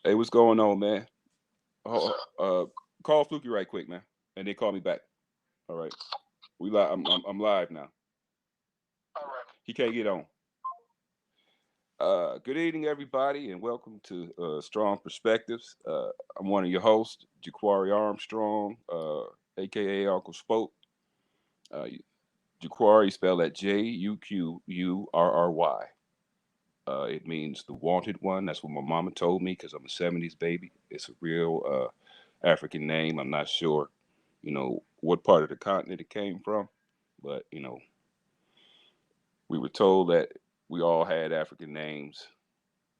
Hey, what's going on, man? What's Oh, up? call Fluky right quick, man, and then call me back. All right, we live. I'm live now. All right. He can't get on. Good evening, everybody, and welcome to Strong Perspectives. I'm one of your hosts, Juquarry Armstrong, aka Uncle Spoke. Uh, Juquarry spelled that Juqurry. It means the wanted one. That's what my mama told me because I'm a '70s baby. It's a real African name. I'm not sure, what part of the continent it came from, but we were told that we all had African names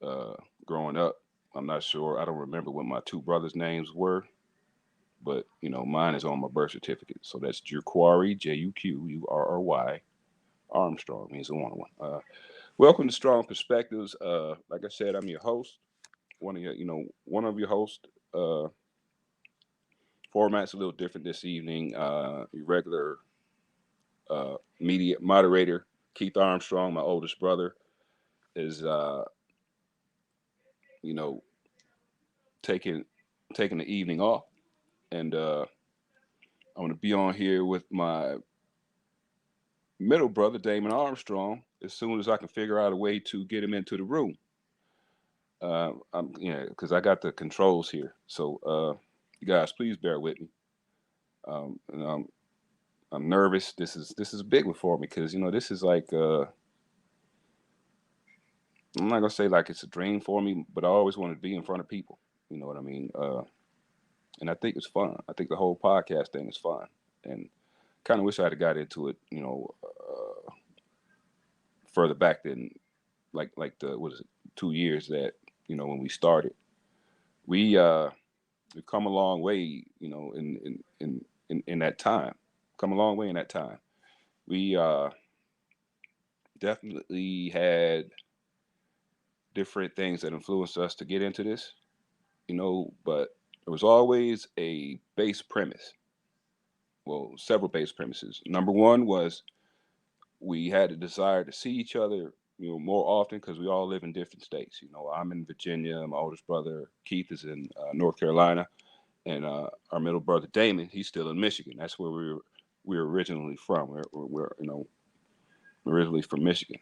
uh, growing up. I'm not sure. I don't remember what my two brothers' names were, but mine is on my birth certificate. So that's Juquarry, Juqurry Armstrong means the one. Welcome to Strong Perspectives. Like I said, I'm your host. One of your hosts. Uh, Format's a little different this evening. Your regular media moderator Keith Armstrong, my oldest brother, is you know taking taking the evening off, and I'm going to be on here with my middle brother Damon Armstrong as soon as I can figure out a way to get him into the room. Because I got the controls here, so you guys please bear with me. And I'm nervous. This is a big one for me because this is like I'm not gonna say like it's a dream for me, but I always wanted to be in front of people. You know what I mean? And I think it's fun. I think the whole podcast thing is fun, and kind of wish I'd have got into it, further back than like the what is it 2 years that when we started. We we've come a long way, in that time. Come a long way in that time. We definitely had different things that influenced us to get into this, but there was always a base premise. Well, several base premises. Number one was we had a desire to see each other, more often because we all live in different states. I'm in Virginia. My oldest brother Keith is in North Carolina, and our middle brother Damon, he's still in Michigan. That's where we're originally from. We're originally from Michigan.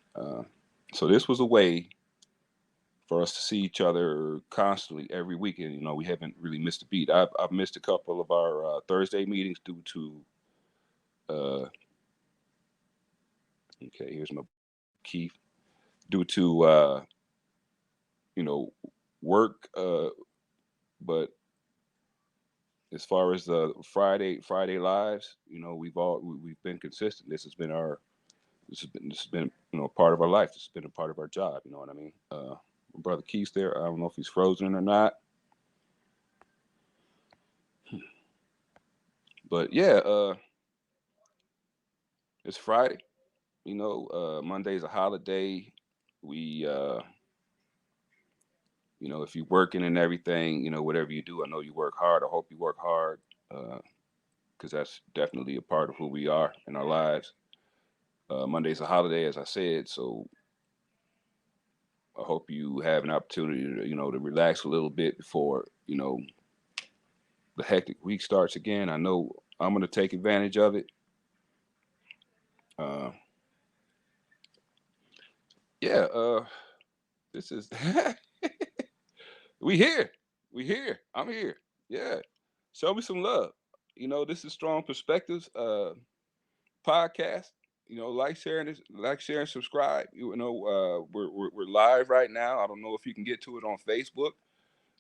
So this was a way for us to see each other constantly every weekend. We haven't really missed a beat. I've missed a couple of our Thursday meetings due to okay, here's my Keith, due to you know work. But as far as the Friday lives, we've been consistent. This has been part of our life. This has been a part of our job. You know what I mean? My brother Keith's there. I don't know if he's frozen or not, but yeah, it's Friday. Monday's a holiday. We, if you're working and everything, whatever you do, I know you work hard. I hope you work hard because that's definitely a part of who we are in our lives. Monday's a holiday, as I said, so I hope you have an opportunity to, to relax a little bit before, the hectic week starts again. I know I'm going to take advantage of it. Uh, yeah, this is we here. We here. I'm here. Yeah. Show me some love. This is Strong Perspectives podcast. Like, share, and subscribe. We're live right now. I don't know if you can get to it on Facebook,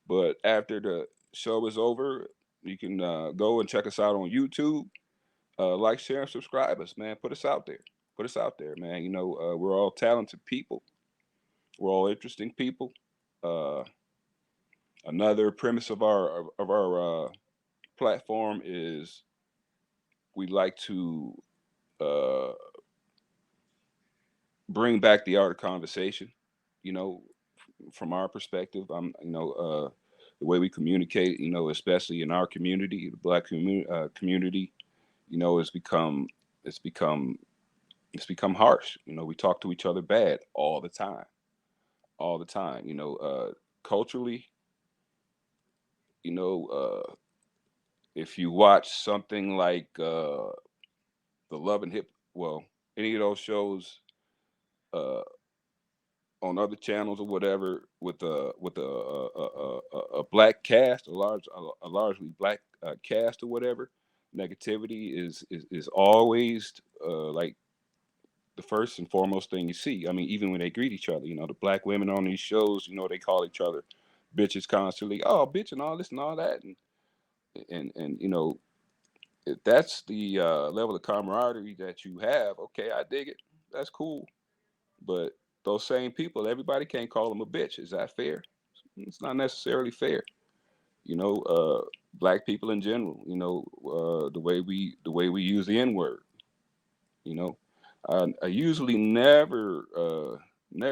but after the show is over, you can go and check us out on YouTube. Like, share, and subscribe us, man. Put us out there. Put us out there, man. We're all talented people. We're all interesting people. Uh, Another premise of our platform is we like to uh, bring back the art of conversation. You know, from our perspective, the way we communicate. Especially in our community, the Black community. It's become it's become harsh. We talk to each other bad all the time, all the time. culturally, you know, if you watch something like the Love and Hip, well, any of those shows uh, on other channels or whatever with a black cast, a largely black cast or whatever, negativity is always like the first and foremost thing you see. I mean, even when they greet each other, the black women on these shows, they call each other bitches constantly. Oh, bitch, and all this and all that, and if that's the level of camaraderie that you have, okay, I dig it. That's cool. But those same people, everybody can't call them a bitch. Is that fair? It's not necessarily fair. You know, black people in general. The way we use the N word. You know, I usually never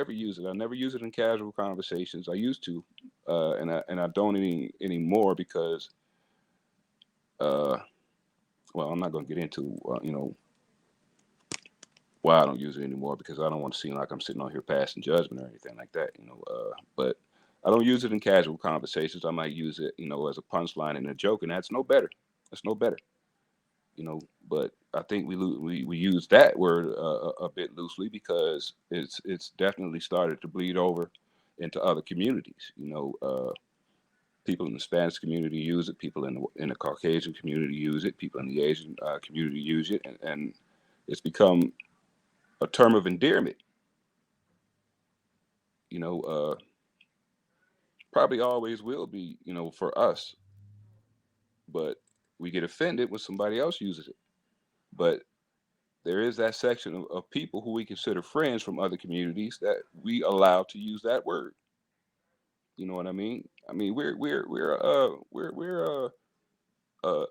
use it. I never use it in casual conversations. I used to, and I don't anymore because uh, well, I'm not going to get into why I don't use it anymore because I don't want to seem like I'm sitting on here passing judgment or anything like that. But I don't use it in casual conversations. I might use it, as a punchline and a joke, and that's no better. That's no better. But I think we use that word a bit loosely because it's definitely started to bleed over into other communities. People in the Spanish community use it. People in the Caucasian community use it. People in the Asian community use it, and it's become a term of endearment. You know, probably always will be. For us, but we get offended when somebody else uses it. But there is that section of people who we consider friends from other communities that we allow to use that word. You know what I mean? I mean, we're a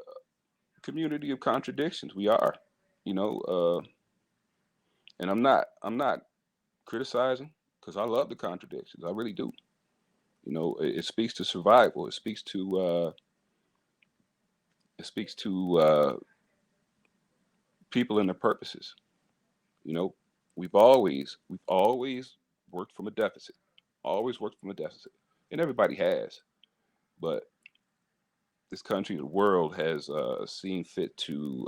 community of contradictions. We are, you know, and I'm not criticizing because I love the contradictions. I really do. It speaks to survival. It speaks to people and their purposes. You know, we've always worked from a deficit. Always worked from a deficit, and everybody has. But this country, the world, has seen fit to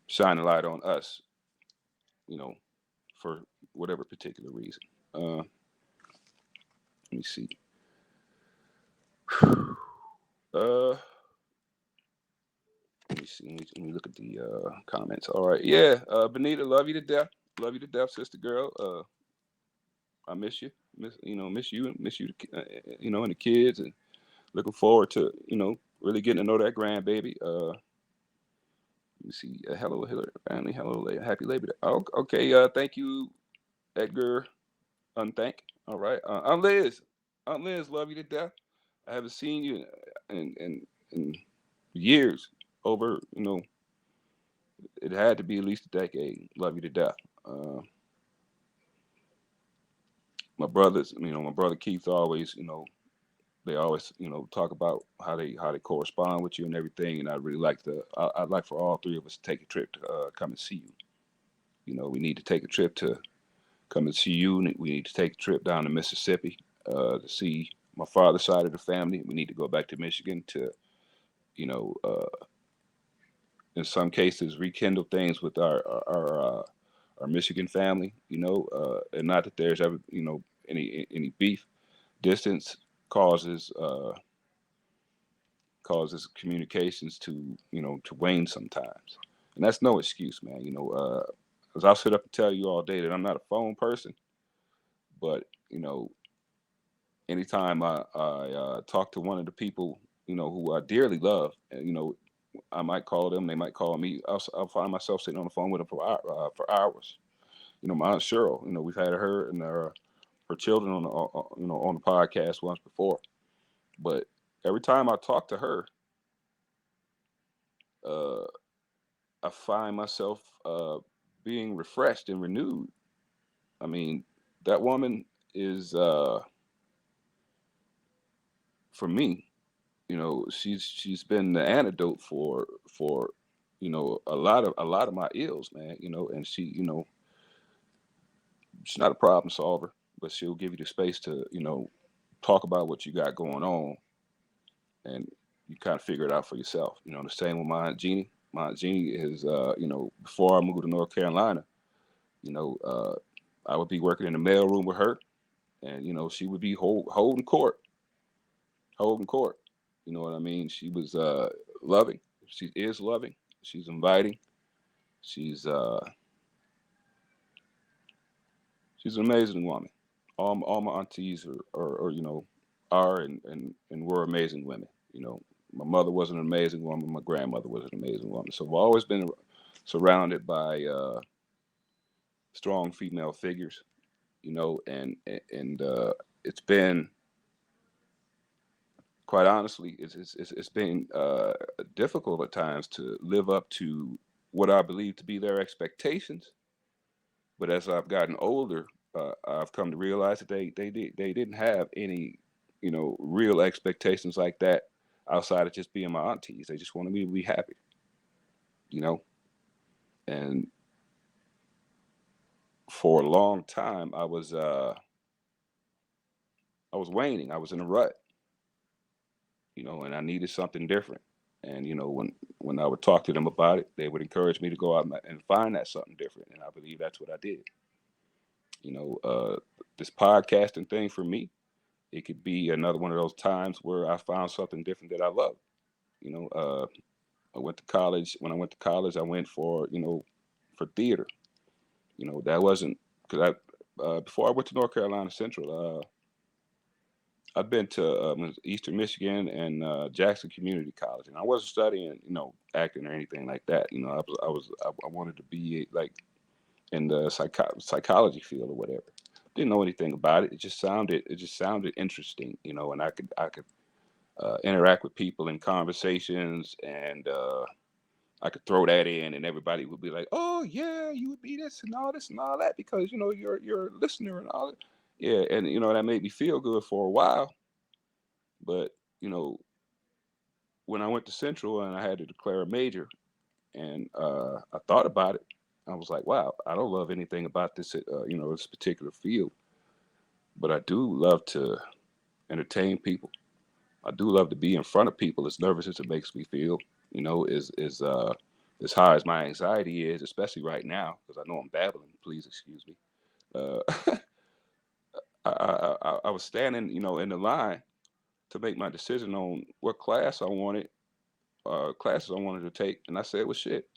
shine a light on us. You know, for whatever particular reason. Let me see. Uh, Let me see. Let me look at the comments. All right. Yeah. Benita, love you to death. Love you to death, sister girl. I miss you. Miss you. And the kids, and looking forward to really getting to know that grandbaby. Let me see. Hello, Hillary family. Hello, happy Labor Day. Oh, okay. Thank you, Edgar. Unthank. All right. Aunt Liz, love you to death. I haven't seen you in years. Over, it had to be at least a decade. Love you to death. Uh, my brothers, my brother Keith always, they always, talk about how they correspond with you and everything. And I'd like for all three of us to take a trip to come and see you. We need to take a trip to come and see you. We need to take a trip down to Mississippi to see my father's side of the family. We need to go back to Michigan to, you know, in some cases, rekindle things with our Michigan family. And not that there's ever, any beef. Distance causes causes communications to to wane sometimes, and that's no excuse, man. As I'll sit up and tell you all day that I'm not a phone person, but anytime I talk to one of the people who I dearly love, and I might call them, they might call me. I'll find myself sitting on the phone with them for hours. My aunt Cheryl, we've had her and her children on the podcast once before, but every time I talk to her, uh, I find myself being refreshed and renewed. I mean, that woman is for me. She's been the antidote for a lot of my ills, man. And she's not a problem solver, but she'll give you the space to, talk about what you got going on, and you kind of figure it out for yourself. The same with my aunt Jeannie. My aunt Jeannie is, before I moved to North Carolina, you know, uh, I would be working in the mailroom with her, and she would be holding court, holding court. You know what I mean? She was loving. She is loving. She's inviting. She's uh, she's an amazing woman. All my aunties are and were amazing women. My mother was an amazing woman. My grandmother was an amazing woman. So I've always been surrounded by strong female figures. And it's been, quite honestly, it's been difficult at times to live up to what I believe to be their expectations. But as I've gotten older, I've come to realize that they didn't have any, real expectations like that outside of just being my aunties. They just wanted me to be happy, you know. And for a long time, I was waning. I was in a rut, and I needed something different. And when I would talk to them about it, they would encourage me to go out and find that something different. And I believe that's what I did. You know, uh, this podcasting thing for me, it could be another one of those times where I found something different that I love. You know, I went to college. When I went to college, I went for for theater. That wasn't because I before I went to North Carolina Central. I've been to Eastern Michigan and Jackson Community College, and I wasn't studying, acting or anything like that. I wanted to be like in the psychology field or whatever. Didn't know anything about it. It just sounded interesting, and I could interact with people in conversations, and I could throw that in, and everybody would be like, "Oh yeah, you would be this and all that because you're a listener and all that." Yeah, and that made me feel good for a while, but you know when I went to Central and I had to declare a major, and I thought about it, I was like, "Wow, I don't love anything about this particular field, but I do love to entertain people. I do love to be in front of people, as nervous as it makes me feel. Is as high as my anxiety is, especially right now, because I know I'm babbling. Please excuse me. Uh, I was standing, in the line to make my decision on what classes I wanted to take, and I said, "Well, shit,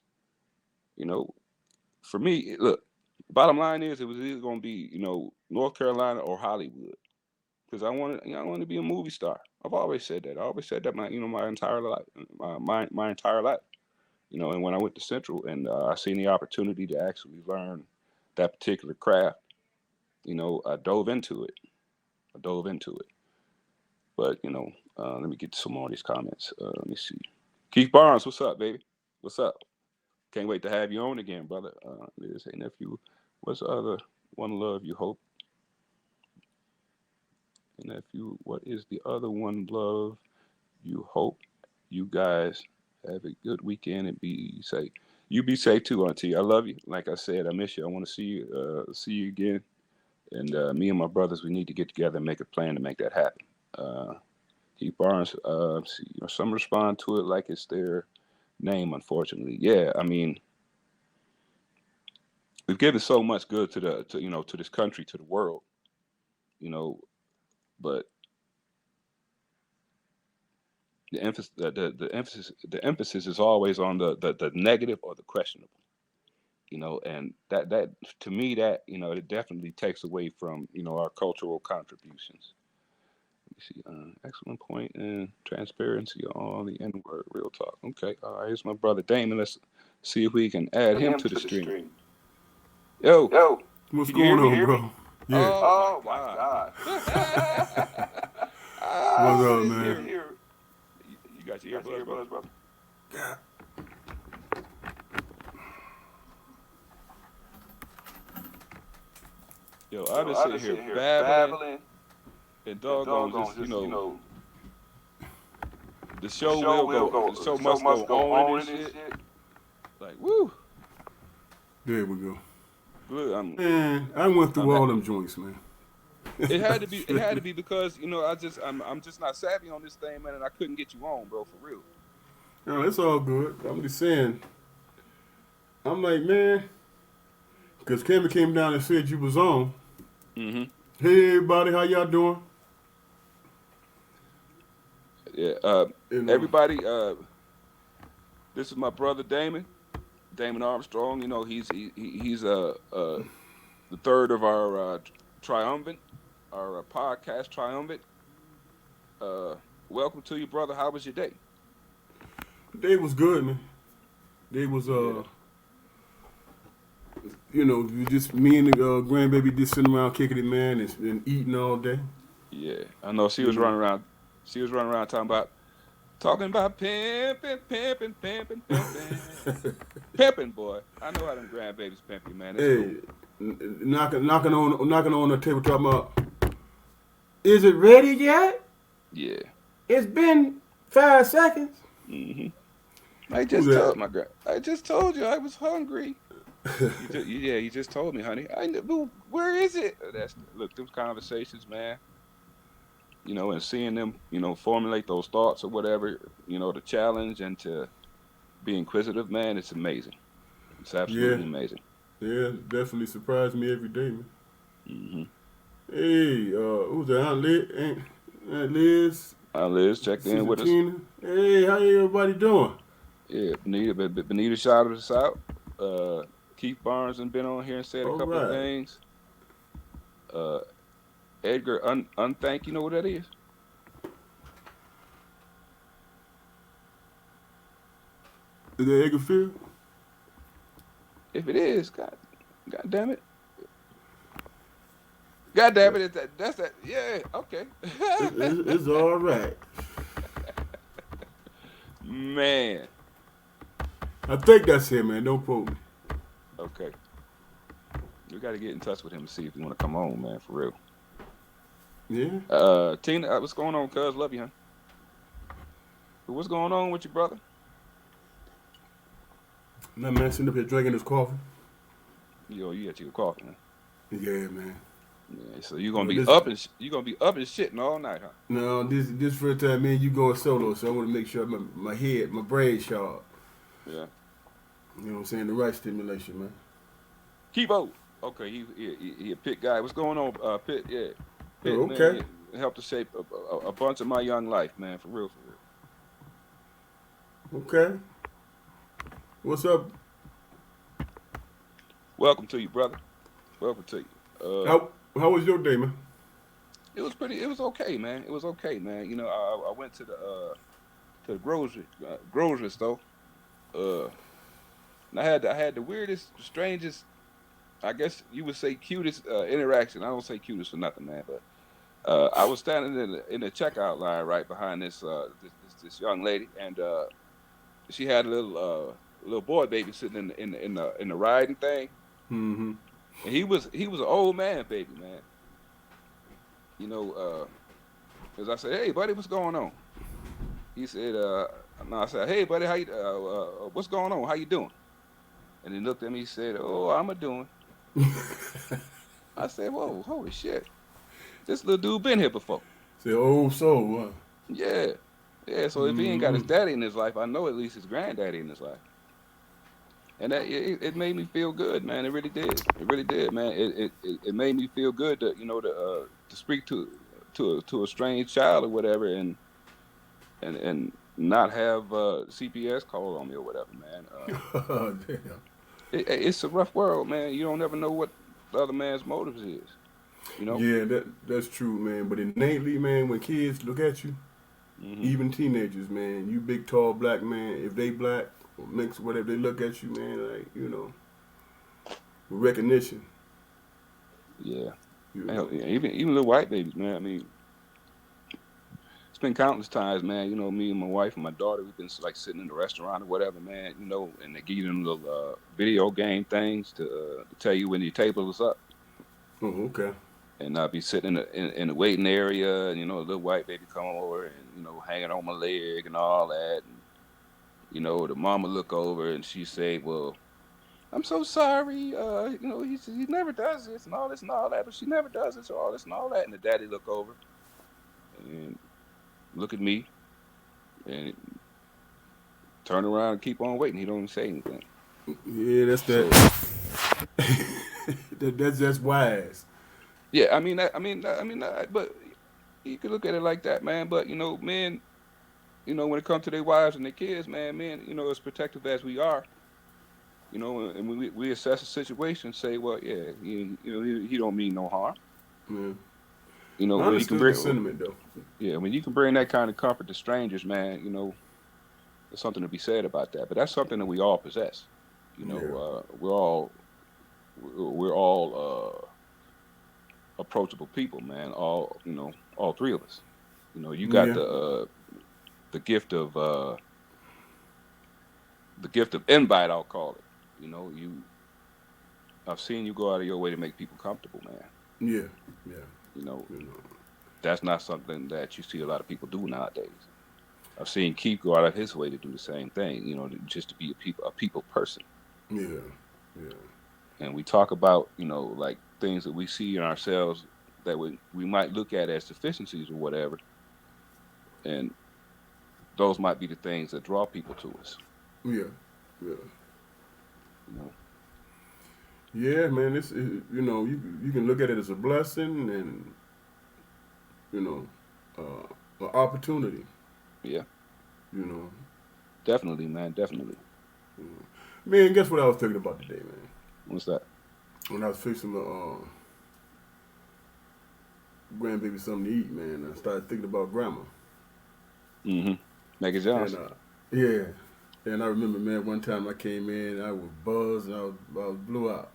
you know, for me, look, bottom line is it was either going to be, North Carolina or Hollywood, because I wanted to be a movie star. I've always said that. I always said that my entire life, my entire life. And when I went to Central and I seen the opportunity to actually learn that particular craft, I dove into it. I dove into it. But let me get to some more of these comments. Let me see. Keith Barnes, what's up, baby? What's up? Can't wait to have you on again, brother. There's a nephew. What's the other one? Love you hope. Nephew, what is the other one? Love you hope. You guys have a good weekend and be safe. You be safe too, Auntie. I love you. Like I said, I miss you. I want to see you again. And me and my brothers, we need to get together and make a plan to make that happen. Uh, Keith Barnes, see, some respond to it like it's their name. Unfortunately, yeah. I mean, we've given so much good to this country, to the world. You know, but the emphasis is always on the negative or the questionable. And that to me, that it definitely takes away from our cultural contributions. Let me see. Excellent point and transparency on the N word. Real talk. Okay. All right. Here's my brother Damon. Let's see if we can add him to the stream. Yo, Yo, What's can you hear going me? on, bro? Yeah. Oh my oh my God. God. What's Ah, up, Sit man? here. you got You your got your earbuds, bro? earbuds, brother? Yo, I've Yo, been I've sitting been here sitting here babbling babbling and and doggone doggone just just, the the show show will will go. go, The the show show must go must go on in this on and shit. shit. Like woo, There we go. good. I'm Man, I went through I'm ha- all them joints, man. It had to be. It had to be because I'm just not savvy on this thing, man, and I couldn't get you on, bro, for real. No, it's all good. I'm just saying. I'm like, man, because Cameron came down and said you was on. Hmm. Hey, everybody, how y'all doing? Yeah. You know, Everybody. This is my brother Damon. Damon Armstrong. He's the third of our triumvirate, our podcast triumvirate. Uh, Welcome to you, brother. How was your day? day was good, man. Day was, Yeah. just me and the grandbaby just sitting around kicking it, man, and eating all day. Yeah. I know she You was know, running around. She was running around talking about pimping, pimping, pimping, pimping, pimping, boy. I know how them grandbabies pimp you, man. It's hey, cool. knocking on the table talking about, is it ready yet? Yeah. It's been 5 seconds. Hmm. Who's that? I just told you I was hungry. Yeah, you just told me, honey. But where is it? Look, them conversations, man. And seeing them, formulate those thoughts or whatever, the challenge and to be inquisitive, man, it's amazing. It's Yeah, absolutely amazing. yeah, definitely surprised me every day, man. Hmm. Hey, who's that? Aunt Liz, Liz checked in Sister with us. Tina. Hey, how everybody doing? Yeah, Benita shouted us out. Uh, Keith Barnes and been on here and said a All couple of right. things. Uh, Edgar Unthank, you know what that is? Is that Edgar Field? If it is, God damn it. God damn it, that's that. Yeah, okay. It's all right. Man, I think that's him, man. Don't quote me. okay. We got to get in touch with him and see if he want to come on, man, for real. Yeah. Tina, what's going on, cuz? Love you, huh? What's going on with you, brother? That man sitting up here drinking his coffee. You got your coffee, huh? Yeah, man. Yeah, so you're You gonna know be this. up and you gonna be up and shitting all night, huh? No, this first time me and you going solo, so I want to make sure my head, my brain sharp. Yeah. You know what I'm saying? The right stimulation, man. Kibo. Okay, he a pit guy. What's going on, Pit? Yeah, Pit, Oh, man. okay. He helped to shape a bunch of my young life, man. For real, for real. Okay. What's up? Welcome to you, brother. Welcome to you. How was your day, man? It was pretty. It was okay, man. It was okay, man. I went to the grocery store. Uh, and I had the weirdest, strangest. I guess you would say cutest interaction. I don't say cutest for nothing, man. But I was standing in the checkout line right behind this young lady, and she had a little boy baby sitting in the riding thing, Mm-hmm. and he was an old man baby, man. You know, as I said, hey buddy, what's going on? He said, no, I said, hey buddy, how you, what's going on? How you doing? And he looked at me, he said, oh, I'm a doing. I said, whoa, holy shit, this little dude been here before. Say old soul, huh? Yeah, yeah. So if he ain't got his Mm-hmm. daddy in his life, I know at least his granddaddy in his life. And it made me feel good, man. It really did. It really did, man. It made me feel good to speak to a strange child or whatever, and not have CPS call on me or whatever, man. Damn. It's a rough world, man. You don't ever know what the other man's motives is. You know. Yeah, that's true, man. But innately, man, when kids look at you, Hmm. even teenagers, man, you big tall black man, if they black or mixed whatever, they look at you, man, like with recognition. Yeah. You Hell, know. yeah. Even little white babies, man. I mean, it's been countless times, man. Me and my wife and my daughter, we've been like sitting in the restaurant or whatever, man. And they give you them little video game things to tell you when your table is up. Oh, okay. And I'll be sitting in the waiting area, and a little white baby come over and hanging on my leg and all that. And the mama look over and she say, "Well, I'm so sorry. He never does this and all this and all that, but she never does this or all this and all that. And the daddy look over and look at me and turn around and keep on waiting. He don't even say anything. Yeah, that's that. So That's just wise. yeah, but you could look at it like that, man. But men, when it comes to their wives and their kids, man, men, as protective as we are, and when we assess a situation, say, well, yeah, he don't mean no harm. Yeah. I When you can understood the bring, sentiment though. yeah, when you can bring that kind of comfort to strangers, man, there's something to be said about that. But that's something that we all possess. Yeah. We're all approachable people, man. All three of us. You got Yeah. the gift of invite, I'll call it. I've seen you go out of your way to make people comfortable, man. Yeah. Yeah. You know, You know. that's not something that you see a lot of people do nowadays. I've seen Keith go out of his way to do the same thing, just to be a people person. Yeah. Yeah. And we talk about, like things that we see in ourselves that we might look at as deficiencies or whatever, and those might be the things that draw people to us. Yeah. Yeah. You know, Yeah, man. You can look at it as a blessing and you know an opportunity. yeah, You know. definitely, man, definitely. Man, guess what I was thinking about today, man? What's that? When I was fixing my grandbaby something to eat, man, I started thinking about grandma. Mm-hmm. Maggie And Johnson. yeah, and I remember, man, one time I came in, I was buzzed, and I was blew out.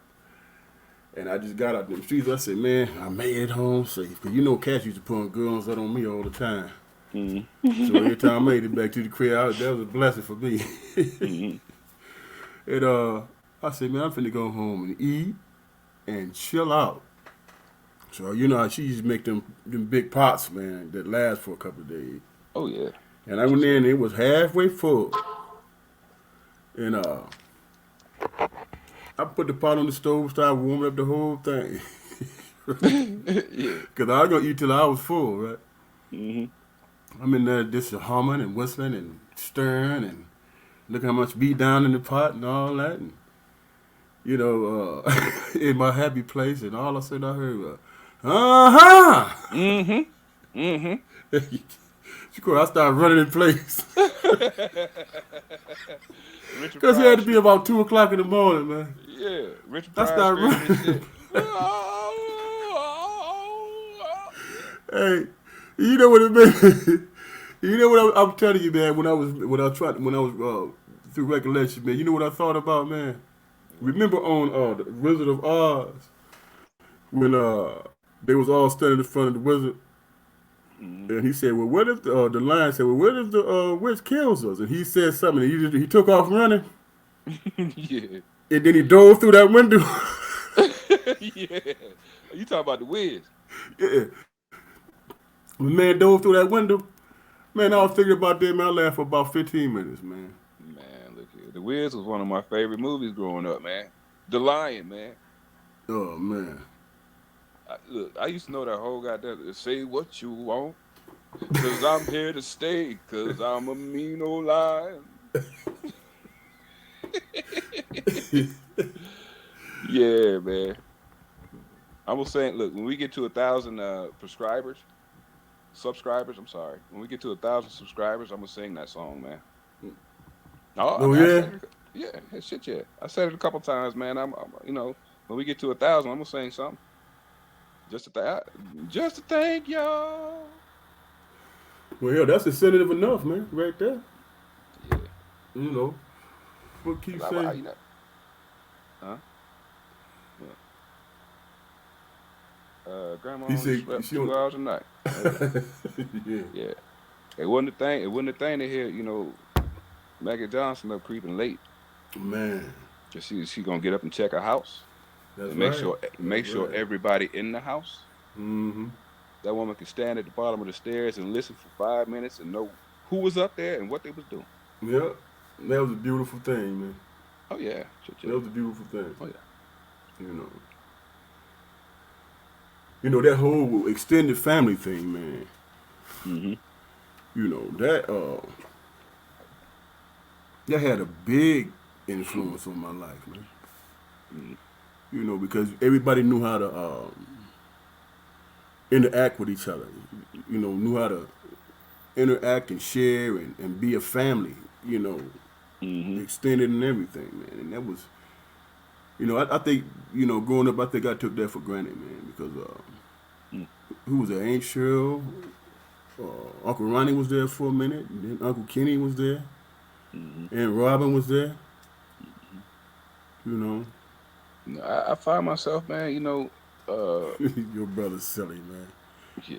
And I just got out them streets. I said, man, I made it home safe. Cause cats used to put guns out on me all the time. So Mm-hmm. every time I made it back to the crib, that was a blessing for me. Mm-hmm. And I said, man, I'm finna go home and eat and chill out. So how she used to make them big pots, man, that last for a couple of days. Oh yeah. And I went in, and it was halfway full. And I put the pot on the stove, started warming up the whole thing. Yeah. Because I was going to eat till I was full, right? Mm-hmm. I'm in there just humming and whistling and stirring and look how much beat down in the pot and all that. And, in my happy place, and all I said I heard was, uh-huh! Mm-hmm. Mm-hmm. I started running in place. Richard Because it had Pryor to be scream. about 2 o'clock in the morning, man. Yeah. Richard I Pryor started screaming and running. shit. Hey, you know what it meant? You know what I'm telling you, man. When I was through recollection, man. You know what I thought about, man. Remember on the Wizard of Oz when they was all standing in front of the wizard, Mm-hmm. and he said, "Well, what if the lion said, well, what if the witch kills us?" And he said something. And he took off running, Yeah. and then he dove through that window. Yeah. You talking about the Wiz? Yeah, the man dove through that window. Man, I was thinking about that. Man, I laughed for about 15 minutes, man. Man, look here. The Wiz was one of my favorite movies growing up, man. The Lion, man. Oh man. Look, I used to know that whole goddamn say what you want, cause I'm here to stay, cause I'm a mean old lion. Yeah, man. I was saying, look, when we get to 1,000 subscribers, I'm sorry. When we get to 1,000 subscribers, I'm gonna sing that song, man. Oh, I Oh mean, I yeah. said it. Yeah, shit, yeah. I said it a couple times, man. When we get to 1,000, I'm gonna sing something. Just to just to thank y'all. Well, yeah, that's incentive enough, man, right there. Yeah, You know, what keep 'cause saying? huh? What? Grandma He only said slept she two don't. hours a night. Okay, Yeah, yeah. It wasn't a thing. It wasn't a thing to hear. Maggie Johnson up creeping late. man, Cause she gonna get up and check her house that's and right. make That's sure right. everybody in the house. Mm-hmm. That woman can stand at the bottom of the stairs and listen for 5 minutes and know who was up there and what they was doing. Yeah, that was a beautiful thing, man. Oh yeah, That was a beautiful thing. oh yeah. You know. That whole extended family thing, man. Mm-hmm. That had a big influence on my life, man. Mm-hmm. Because everybody knew how to interact with each other. Knew how to interact and share and be a family. Mm-hmm. Extended and everything, man. And that was, I think, growing up, I think I took that for granted, man, because who was there? Aunt Cheryl, Uncle Ronnie was there for a minute, and then Uncle Kenny was there, Mm-hmm. and Robin was there. Mm-hmm. You know, I find myself, man. Uh, your brother's silly, man. yeah,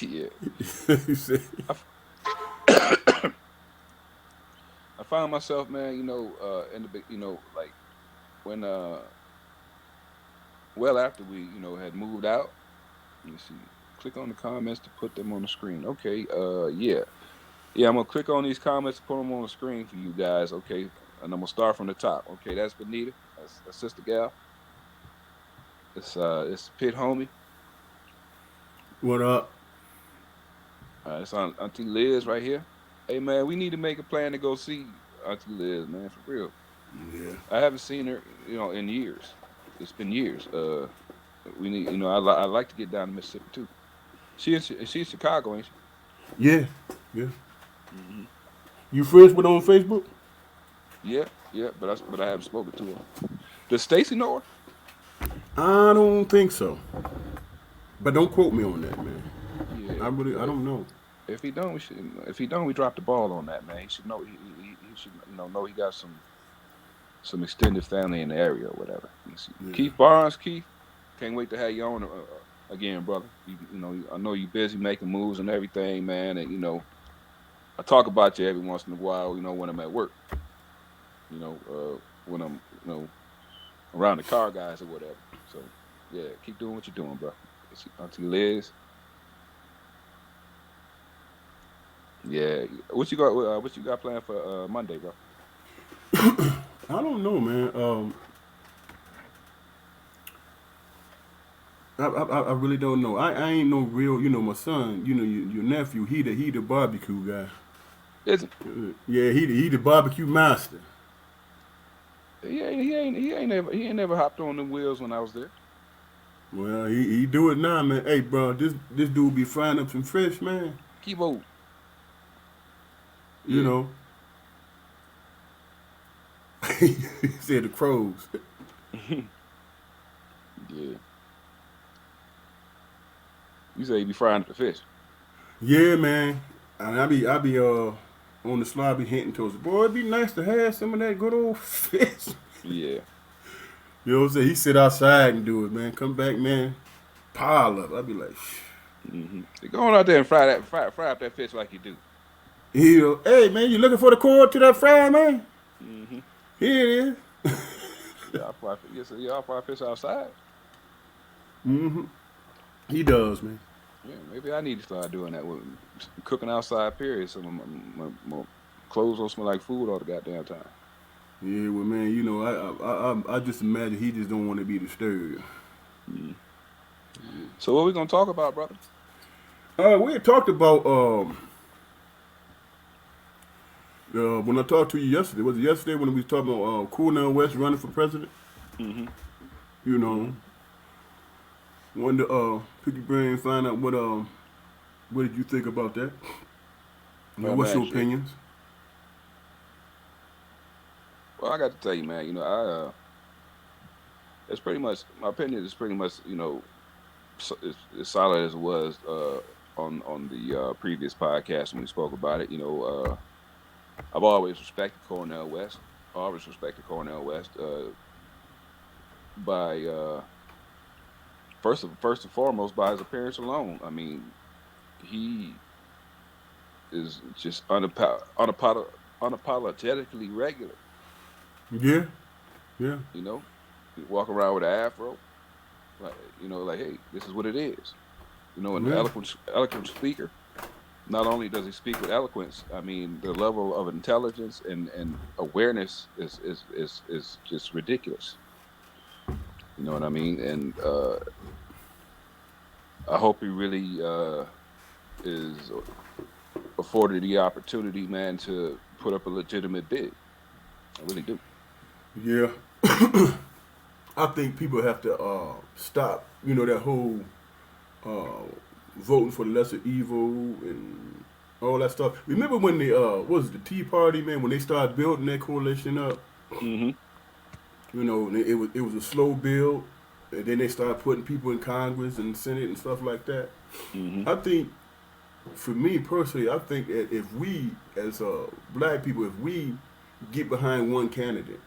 yeah. You say, I, I find myself, man. In the big, like when well after we, had moved out. Let me see. Click on the comments to put them on the screen. Okay. Yeah. Yeah. I'm gonna click on these comments to put them on the screen for you guys. Okay. And I'm gonna start from the top. Okay. That's Benita. That's Sister Gal. It's Pit Homie. what up? It's on Auntie Liz right here. Hey man, we need to make a plan to go see Auntie Liz, man, for real. Yeah. I haven't seen her, in years. It's been years. We need, I like to get down to Mississippi too. She's Chicago, ain't she? Yeah. Yeah. Hmm. You friends with her on Facebook? Yeah, yeah, but I haven't spoken to her. Does Stacy know her? I don't think so. But don't quote me on that, man. Yeah, I don't know. if he don't, if he don't, we dropped the ball on that, man. He should know. He should know he got some extended family in the area or whatever. Let me see. Yeah. Keith Barnes, Keith, can't wait to have you on again, brother. I know you busy making moves and everything, man, and I talk about you every once in a while. When I'm at work, when I'm around the car guys or whatever. So yeah, keep doing what you're doing, bro. Auntie Liz, yeah. What you got planned for Monday, bro? I don't know, man. I really don't know. I ain't no real, my son, your nephew, he the barbecue guy. Listen, Yeah, he the barbecue master. he ain't never hopped on them wheels when I was there. Well, he do it now, man. Hey, bro, this dude be frying up some fish, man. Keyboard, You yeah, know, he said the crows. yeah. You say you be frying up the fish. Yeah, man. And I be on the slide, be hinting towards the boy. It'd be nice to have some of that good old fish. Yeah. You know what I'm saying? He sit outside and do it, man. Come back, man. Pile up. I'd be like, shh. Mm-hmm. Go on out there and fry up that fish like you do. Hey, man, you looking for the cord to that fry, man? Mm-hmm. Here it is. Y'all fry, yes, y'all fry fish outside. Mm-hmm. He does, man. Yeah, maybe I need to start doing that with cooking outside. Period. So my clothes don't smell like food all the goddamn time. Yeah, well, man, I just imagine he just don't want to be disturbed. Mm. So what we gonna talk about, brother? We had talked about when I talked to you yesterday. Was it yesterday when we was talking about Cool West running for president? Mm-hmm. You Mm-hmm. know, wanted to pick your brain and find out what did you think about that? Well, What's man, your shit. opinions? Well, I got to tell you, man. It's pretty much my opinion is pretty much as solid as it was on the previous podcast when we spoke about it. I've always respected Cornell West. Always respected Cornell West. By first and foremost by his appearance alone. I mean, he is just unapologetically regular. Yeah, yeah, You know, he walk around with an afro, like like hey, this is what it is. An yeah, eloquent speaker. Not only does he speak with eloquence, I mean, the level of intelligence and awareness is just ridiculous. You know what I mean? And I hope he really is afforded the opportunity, man, to put up a legitimate bid. I really do. Yeah, I think people have to stop. You know that whole uh, voting for the lesser evil and all that stuff. Remember when the what was it, the Tea Party, man, when they started building that coalition up? Hmm. You know, and it was a slow build, and then they started putting people in Congress and Senate and stuff like that. Hmm. I think, for me personally, I think that if we as black people, if we get behind one candidate,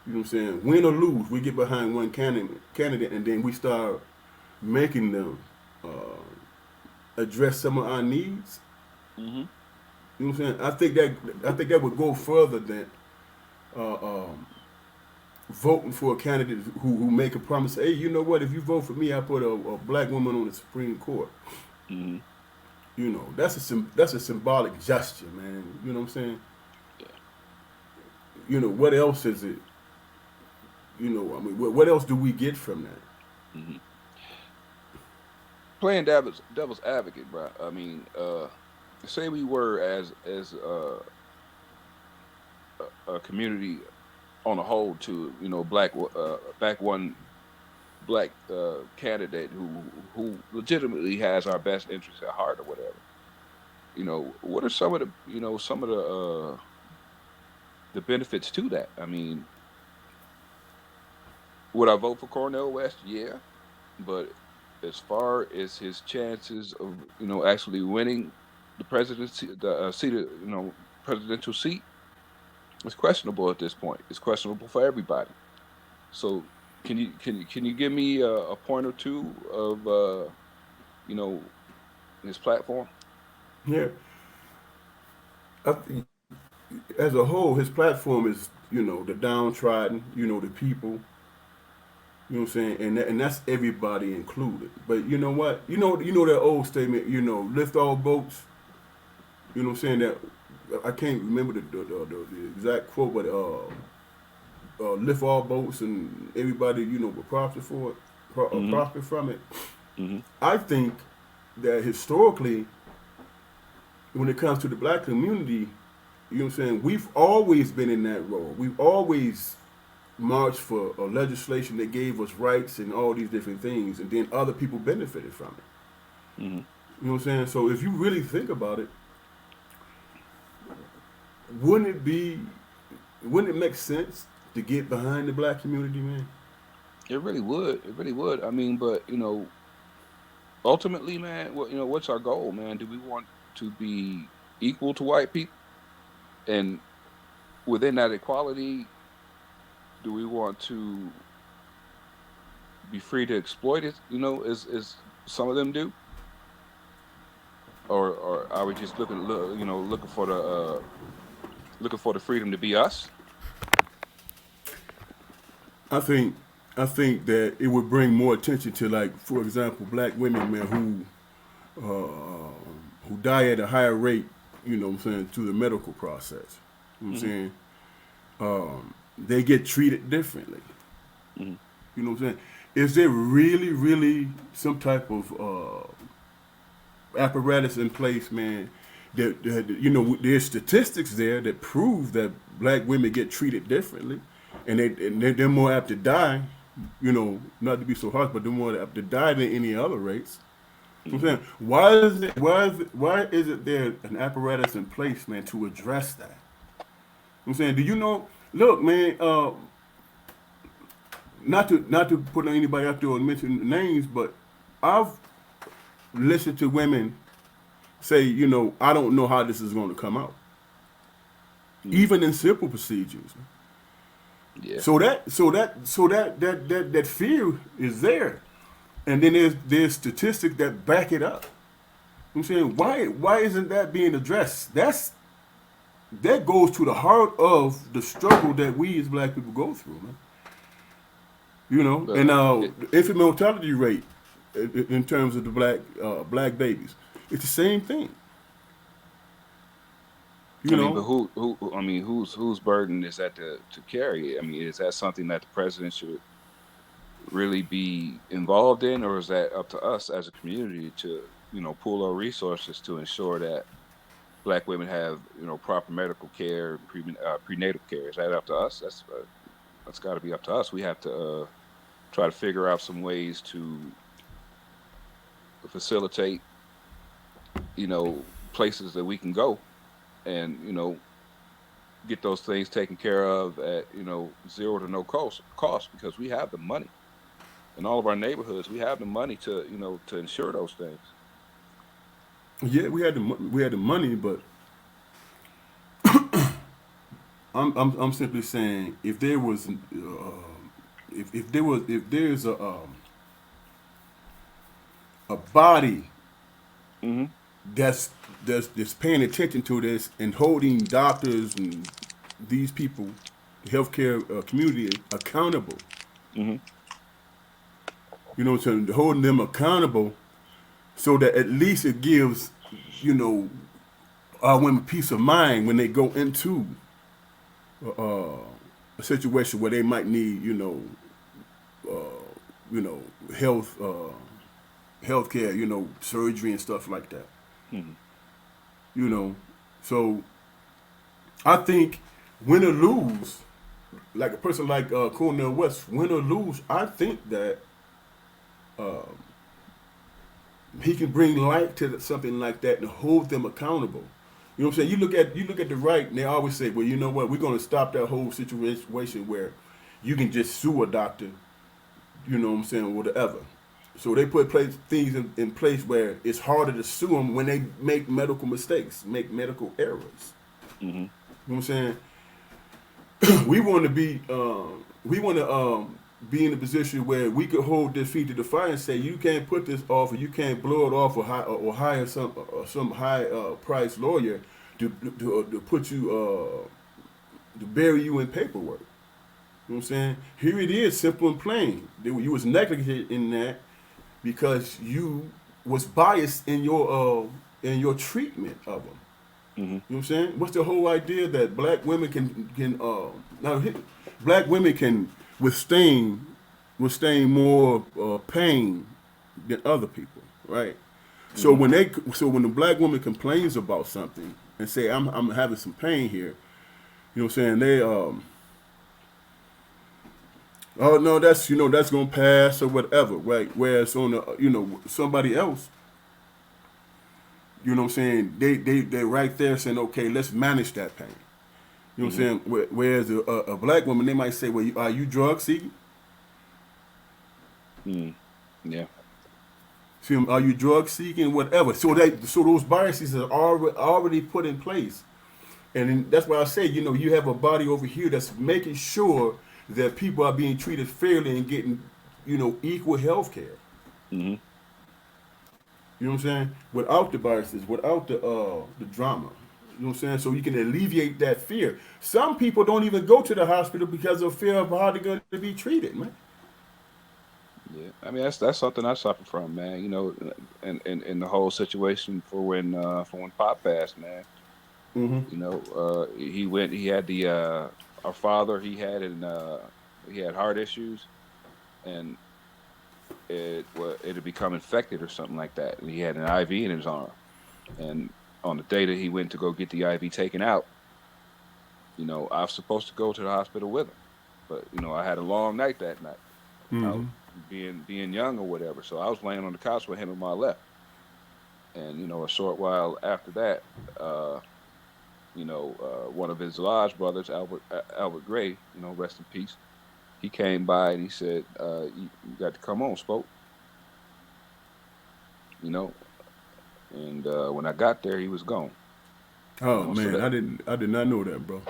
you know what I'm saying, win or lose, we get behind one candidate, and then we start making them address some of our needs. Hmm. You know what I'm saying? I think that would go further than uh, um, voting for a candidate who make a promise. Hey, you know what? If you vote for me, I put a black woman on the Supreme Court. Hmm. You know, that's a symbolic gesture, man. You know what I'm saying? Yeah. You know, what else is it? You know, I mean, what else do we get from that? Hmm. Playing devil's advocate, bro. I mean, say we were as a community on a whole to back one black candidate who legitimately has our best interests at heart or whatever. What are some of the benefits to that? I mean, would I vote for Cornel West? Yeah, but as far as his chances of actually winning the presidency, the seat, presidential seat, it's questionable at this point. It's questionable for everybody. So can you give me a point or two of you know his platform? Yeah, I, as a whole, his platform is the downtrodden, the people. You know what I'm saying, and that's everybody included. But you know what? You know that old statement. Lift all boats. You know what I'm saying? That I can't remember the exact quote, but lift all boats and everybody will prosper for it, Hmm. prosper from it. Hmm. I think that historically, when it comes to the black community, you know what I'm saying, we've always been in that role. We've always marched for a legislation that gave us rights and all these different things, and then other people benefited from it. Hmm. You know what I'm saying? So if you really think about it, wouldn't it be, wouldn't it make sense to get behind the black community, man? It really would. It really would. I mean, but ultimately, man, what's our goal, man? Do we want to be equal to white people? And within that equality, do we want to be free to exploit it? As some of them do, or are we just looking for the freedom to be us? I think I think that it would bring more attention to, like, for example, black women, man, who die at a higher rate. You know what I'm saying, through the medical process. You know what I'm Hmm. saying, they get treated differently. Hmm. You know what I'm saying? Is there really, really some type of apparatus in place, man? That there's statistics there that prove that black women get treated differently, and they're more apt to die. Not to be so harsh, but they're more apt to die than any other race. You know what I'm Hmm. saying, why is it there an apparatus in place, man, to address that? You know what I'm saying, do you know? Look, man, not to put anybody out there or mention names, but I've listened to women say, I don't know how this is going to come out, Hmm. even in simple procedures. Yeah. So that fear is there, and then there's statistics that back it up. I'm saying, Yeah. why isn't that being addressed? That goes to the heart of the struggle that we as black people go through, man. But And it. the infant mortality rate in terms of the black babies. It's the same thing. I You mean, but know. I mean, whose burden is that to carry? I mean, is that something that the president should really be involved in, or is that up to us as a community to, pool our resources to ensure that Black women have, proper medical care, prenatal care? Is that up to us? That's got to be up to us. We have to try to figure out some ways to facilitate, places that we can go and get those things taken care of at zero to no cost because we have the money in all of our neighborhoods. We have the money to to insure those things. Yeah, we had the money, but I'm simply saying if there was if there's a body Hmm. that's that's paying attention to this and holding doctors and these people, the healthcare community accountable. Hmm. You know, so holding them accountable so that at least it gives, you know, our women peace of mind when they go into uh, a situation where they might need, you know, health, healthcare, you know, surgery and stuff like that. Hmm. You know, so I think win or lose, like a person like Cornel West, win or lose, I think that he can bring light to something like that and hold them accountable. You know what I'm saying? You look at the right, and they always say, "Well, you know what? We're going to stop that whole situation where you can just sue a doctor." You know what I'm saying? Whatever. So they put things in place where it's harder to sue them when they make medical mistakes, make medical errors. Hmm. You know what I'm saying? We want to be in a position where we could hold their feet to the fire and say you can't put this off or you can't blow it off or hire some high price lawyer to put you to bury you in paperwork. You know what I'm saying? Here it is, simple and plain. You was negligent in that because you was biased in your treatment of them. Hmm. You know what I'm saying? What's the whole idea that black women black women can withstand more pain than other people, right? So Hmm. when the black woman complains about something and say I'm having some pain here, you know what I'm saying? They oh no, that's that's gonna pass or whatever, right? Whereas on the somebody else, you know what I'm saying? They right there saying, okay, let's manage that pain. You know what Hmm. I'm saying? Whereas a black woman, they might say, well, are you drug seeking? Hmm. Yeah. See, are you drug seeking? Whatever. So those biases are already put in place, and that's why I say, you have a body over here that's making sure that people are being treated fairly and getting, equal health care. Hmm. You know what I'm saying? Without the biases, without the drama. You know what I'm saying? So you can alleviate that fear. Some people don't even go to the hospital because of fear of how they're going to be treated, man. Yeah. I mean, that's something I suffer from, man. In the whole situation for when Pop passed, man. Mm-hmm. He went. He had the our father. He had heart issues, and it had become infected or something like that. And he had an IV in his arm. And on the day that he went to go get the IV taken out, I was supposed to go to the hospital with him, but I had a long night that night. Mm-hmm. Out being young or whatever. So I was laying on the couch with him on my left. And a short while after that, uh, one of his lodge brothers, Albert Gray, rest in peace. He came by and he said, "You got to come on, Spoke." You know, and when I got there, he was gone. Oh So man, that I did not know that, bro.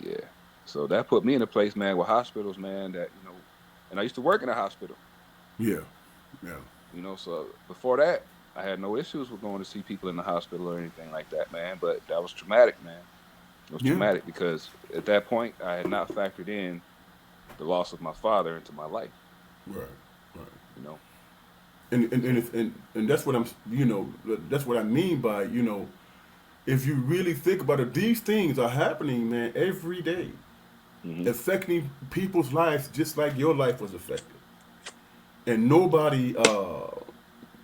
yeah, so that put me in a place, man, with hospitals, man. That and I used to work in a hospital. Yeah, yeah, So before that, I had no issues with going to see people in the hospital or anything like that, man. But that was traumatic, man. It was yeah. traumatic because at that point, I had not factored in the loss of my father into my life. Right, right. You know. And that's what I'm, that's what I mean by, if you really think about it, these things are happening, man, every day, Hmm. affecting people's lives just like your life was affected. And nobody,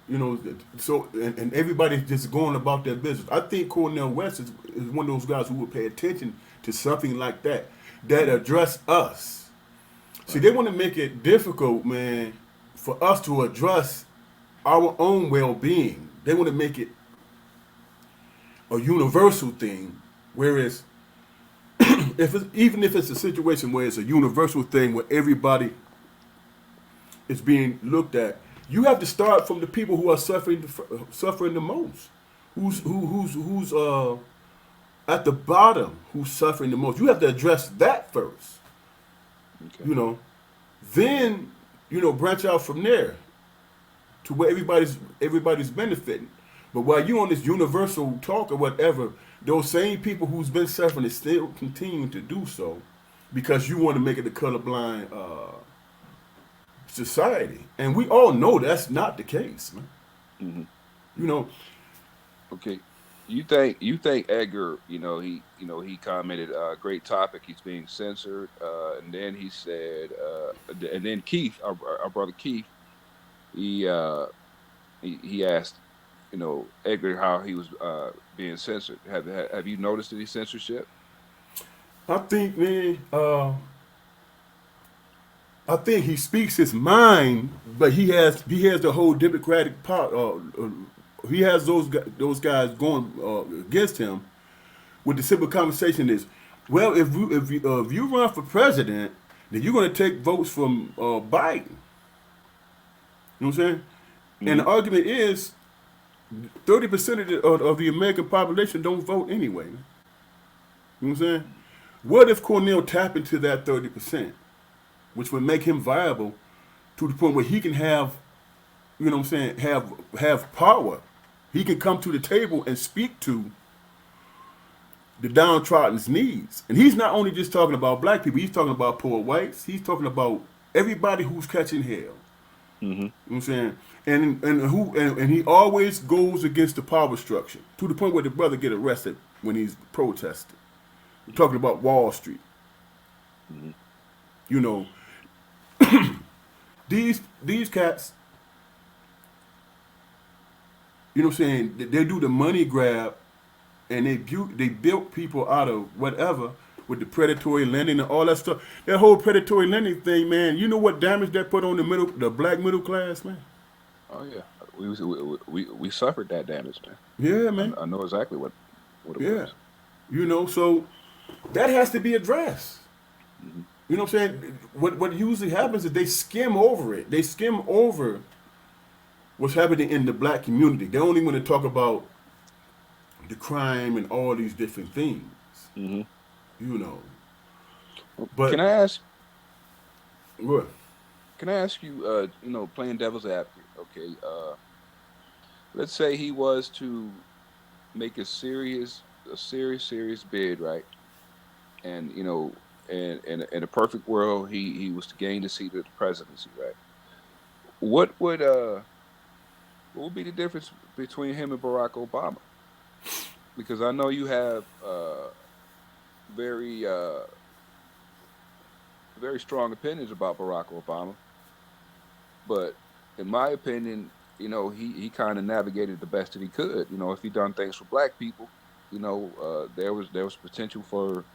you know, so and everybody's just going about their business. I think Cornell West is one of those guys who would pay attention to something like that that Hmm. address us. See, Right. they want to make it difficult, man, for us to address our own well-being. They want to make it a universal thing, whereas even if it's a situation where it's a universal thing where everybody is being looked at, you have to start from the people who are suffering the most, who's at the bottom, who's suffering the most. You have to address that first, Okay. you know. Then branch out from there to where everybody's benefiting. But while you're on this universal talk or whatever, those same people who's been suffering is still continuing to do so because you want to make it a colorblind society, and we all know that's not the case, man. Hmm. You know, Okay. You think Edgar, he commented, great topic. He's being censored, and then he said, and then Keith, our brother Keith, he uh, he asked, Edgar how he was being censored. Have you noticed any censorship? I think, man, I think he speaks his mind, but he has the whole Democratic part. He has those guys going against him. With the simple conversation is, well, if you run for president, then you're going to take votes from Biden. You know what I'm saying? And the Hmm. argument is 30% of the American population don't vote anyway. You know what I'm saying? What if Cornell tap into that 30%, which would make him viable to the point where he can have, you know what I'm saying, have power. He can come to the table and speak to the downtrodden's needs. And he's not only just talking about black people, he's talking about poor whites, he's talking about everybody who's catching hell. You Hmm. know what I'm saying? And he always goes against the power structure to the point where the brother get arrested when he's protesting. We're talking about Wall Street. Hmm. You know, these cats, you know what I'm saying, they do the money grab and they built people out of whatever with the predatory lending and all that stuff. That whole predatory lending thing, man. You know what damage that put on the black middle class, man. Oh yeah, we suffered that damage, man. Yeah, I, man. I know exactly what it Yeah. was. So that has to be addressed. Hmm. You know what I'm saying? What usually happens is they skim over it. They skim over what's happening in the black community. They only want to talk about the crime and all these different things. Hmm. You know. Can But I ask? what? Can I ask you? Playing devil's advocate. Okay. Let's say he was to make a serious bid, right? And in a perfect world, he was to gain the seat of the presidency, right? What would uh what would be the difference between him and Barack Obama? Because I know you have very very strong opinions about Barack Obama, but in my opinion, he kind of navigated the best that he could. If he done things for black people, there was potential for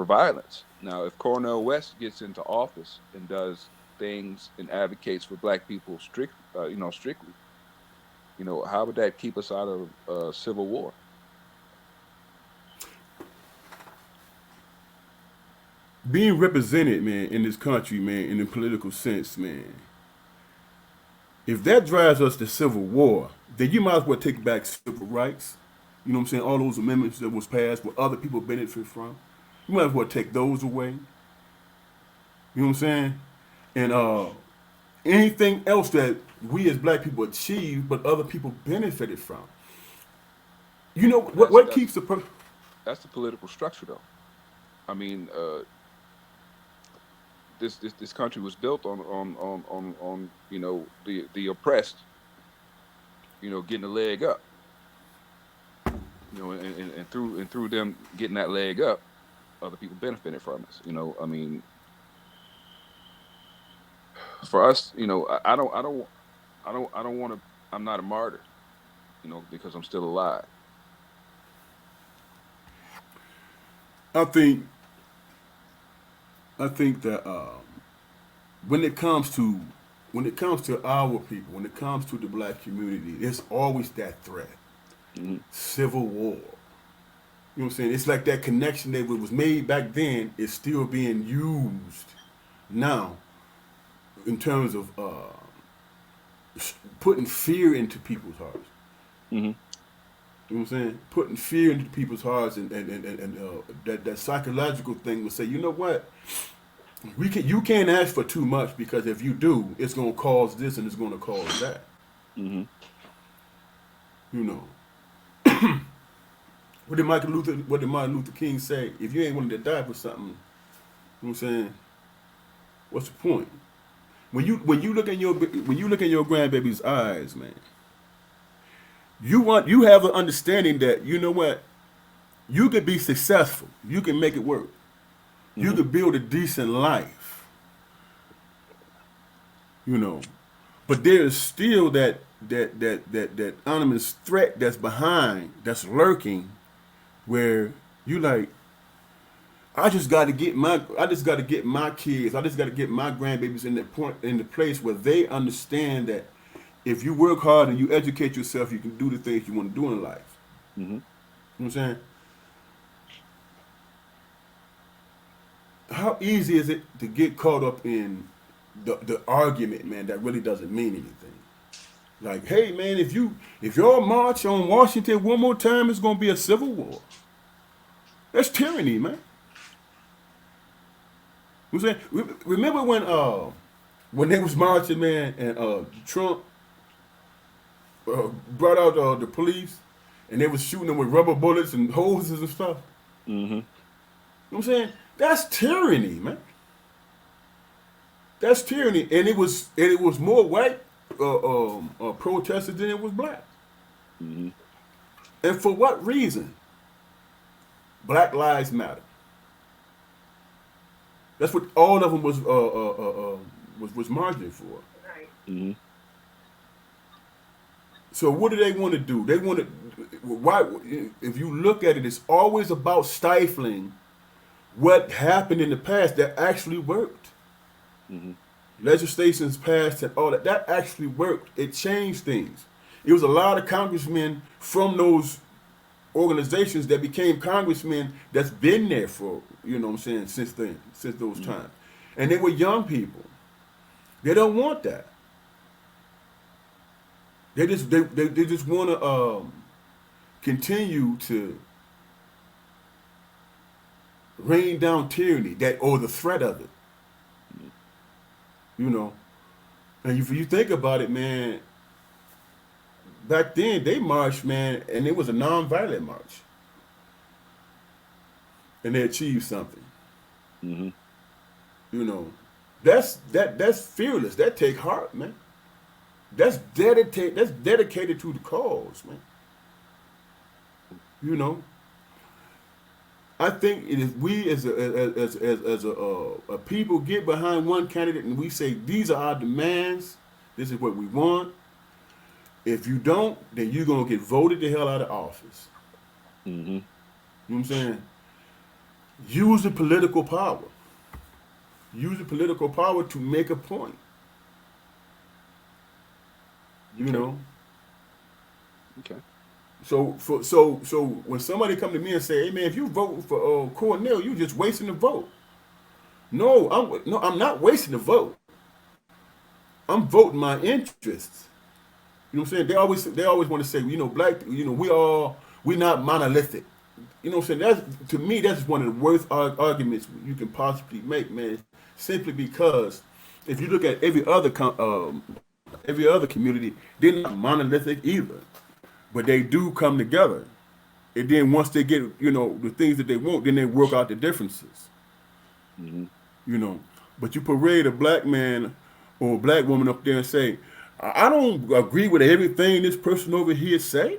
violence. Now, if Cornel West gets into office and does things and advocates for black people strictly, how would that keep us out of civil war? Being represented, man, in this country, man, in the political sense, man, if that drives us to civil war, then you might as well take back civil rights. You know what I'm saying? All those amendments that was passed where other people benefit from. You might as well take those away. You know what I'm saying? And anything else that we as black people achieve but other people benefited from. You know But what that's what that's keeps the that's the political structure, though. I mean, this country was built on the oppressed, getting a leg up, and through them getting that leg up, other people benefited from us. I mean, for us, I don't want to. I'm not a martyr, because I'm still alive. I think I think that when it comes to our people, when it comes to the black community, there's always that threat, Hmm. civil war. You know what I'm saying? It's like that connection that was made back then is still being used now in terms of putting fear into people's hearts. Hmm. You know what I'm saying? Putting fear into people's hearts and that psychological thing will say, you know what? You can't ask for too much because if you do, it's gonna cause this and it's gonna cause that. Hmm. You know. What did Martin Luther King say? If you ain't willing to die for something, you know what I'm saying? What's the point? When you look in your grandbaby's eyes, man, you have an understanding that you know what you could be successful, you can make it work, you Hmm. could build a decent life, you know, but there is still that anonymous threat that's lurking, where you like, I just got to get my kids, I just got to get my grandbabies in the place where they understand that if you work hard and you educate yourself, you can do the things you want to do in life. Hmm. You know what I'm saying? How easy is it to get caught up in the argument, man, that really doesn't mean anything? Like, hey, man, if y'all march on Washington one more time, it's gonna be a civil war. That's tyranny, man. You know what I'm saying? Remember when they was marching, man, and Trump brought out the police, and they was shooting them with rubber bullets and hoses and stuff. Hmm. You know what I'm saying? That's tyranny, man. That's tyranny, and it was more white protesters than it was black. Hmm. And for what reason? Black Lives Matter. That's what all of them was marching for. Hmm. So what do they want to do? They want to why? If you look at it, it's always about stifling what happened in the past that actually worked. Hmm. Legislations passed and all that. That actually worked. It changed things. It was a lot of congressmen from those organizations that became congressmen that's been there for, you know what I'm saying, since then, since those Hmm. times. And they were young people. They don't want that. They just want to continue to rain down tyranny that or the threat of it, you know. And if you think about it, man, back then they marched, man, and it was a non-violent march, and they achieved something. Hmm. You know, that's fearless. That take heart, man. That's dedicated to the cause, man. You know, I think it is we as a people get behind one candidate and we say these are our demands. This is what we want. If you don't, then you're gonna get voted the hell out of office. Hmm. You know what I'm saying? Use the political power. Use the political power to make a point. You Okay. know. Okay. So when somebody come to me and say, "Hey man, if you vote for Cornell, you just wasting the vote." No, I'm not wasting the vote. I'm voting my interests. You know what I'm saying? They always want to say, black, we not monolithic. You know what I'm saying? That's to me that's one of the worst arguments you can possibly make, man. Simply because if you look at every other community, they're not monolithic either, but they do come together. And then once they get the things that they want, then they work out the differences. Hmm. You know. But you parade a black man or a black woman up there and say, I don't agree with everything this person over here say.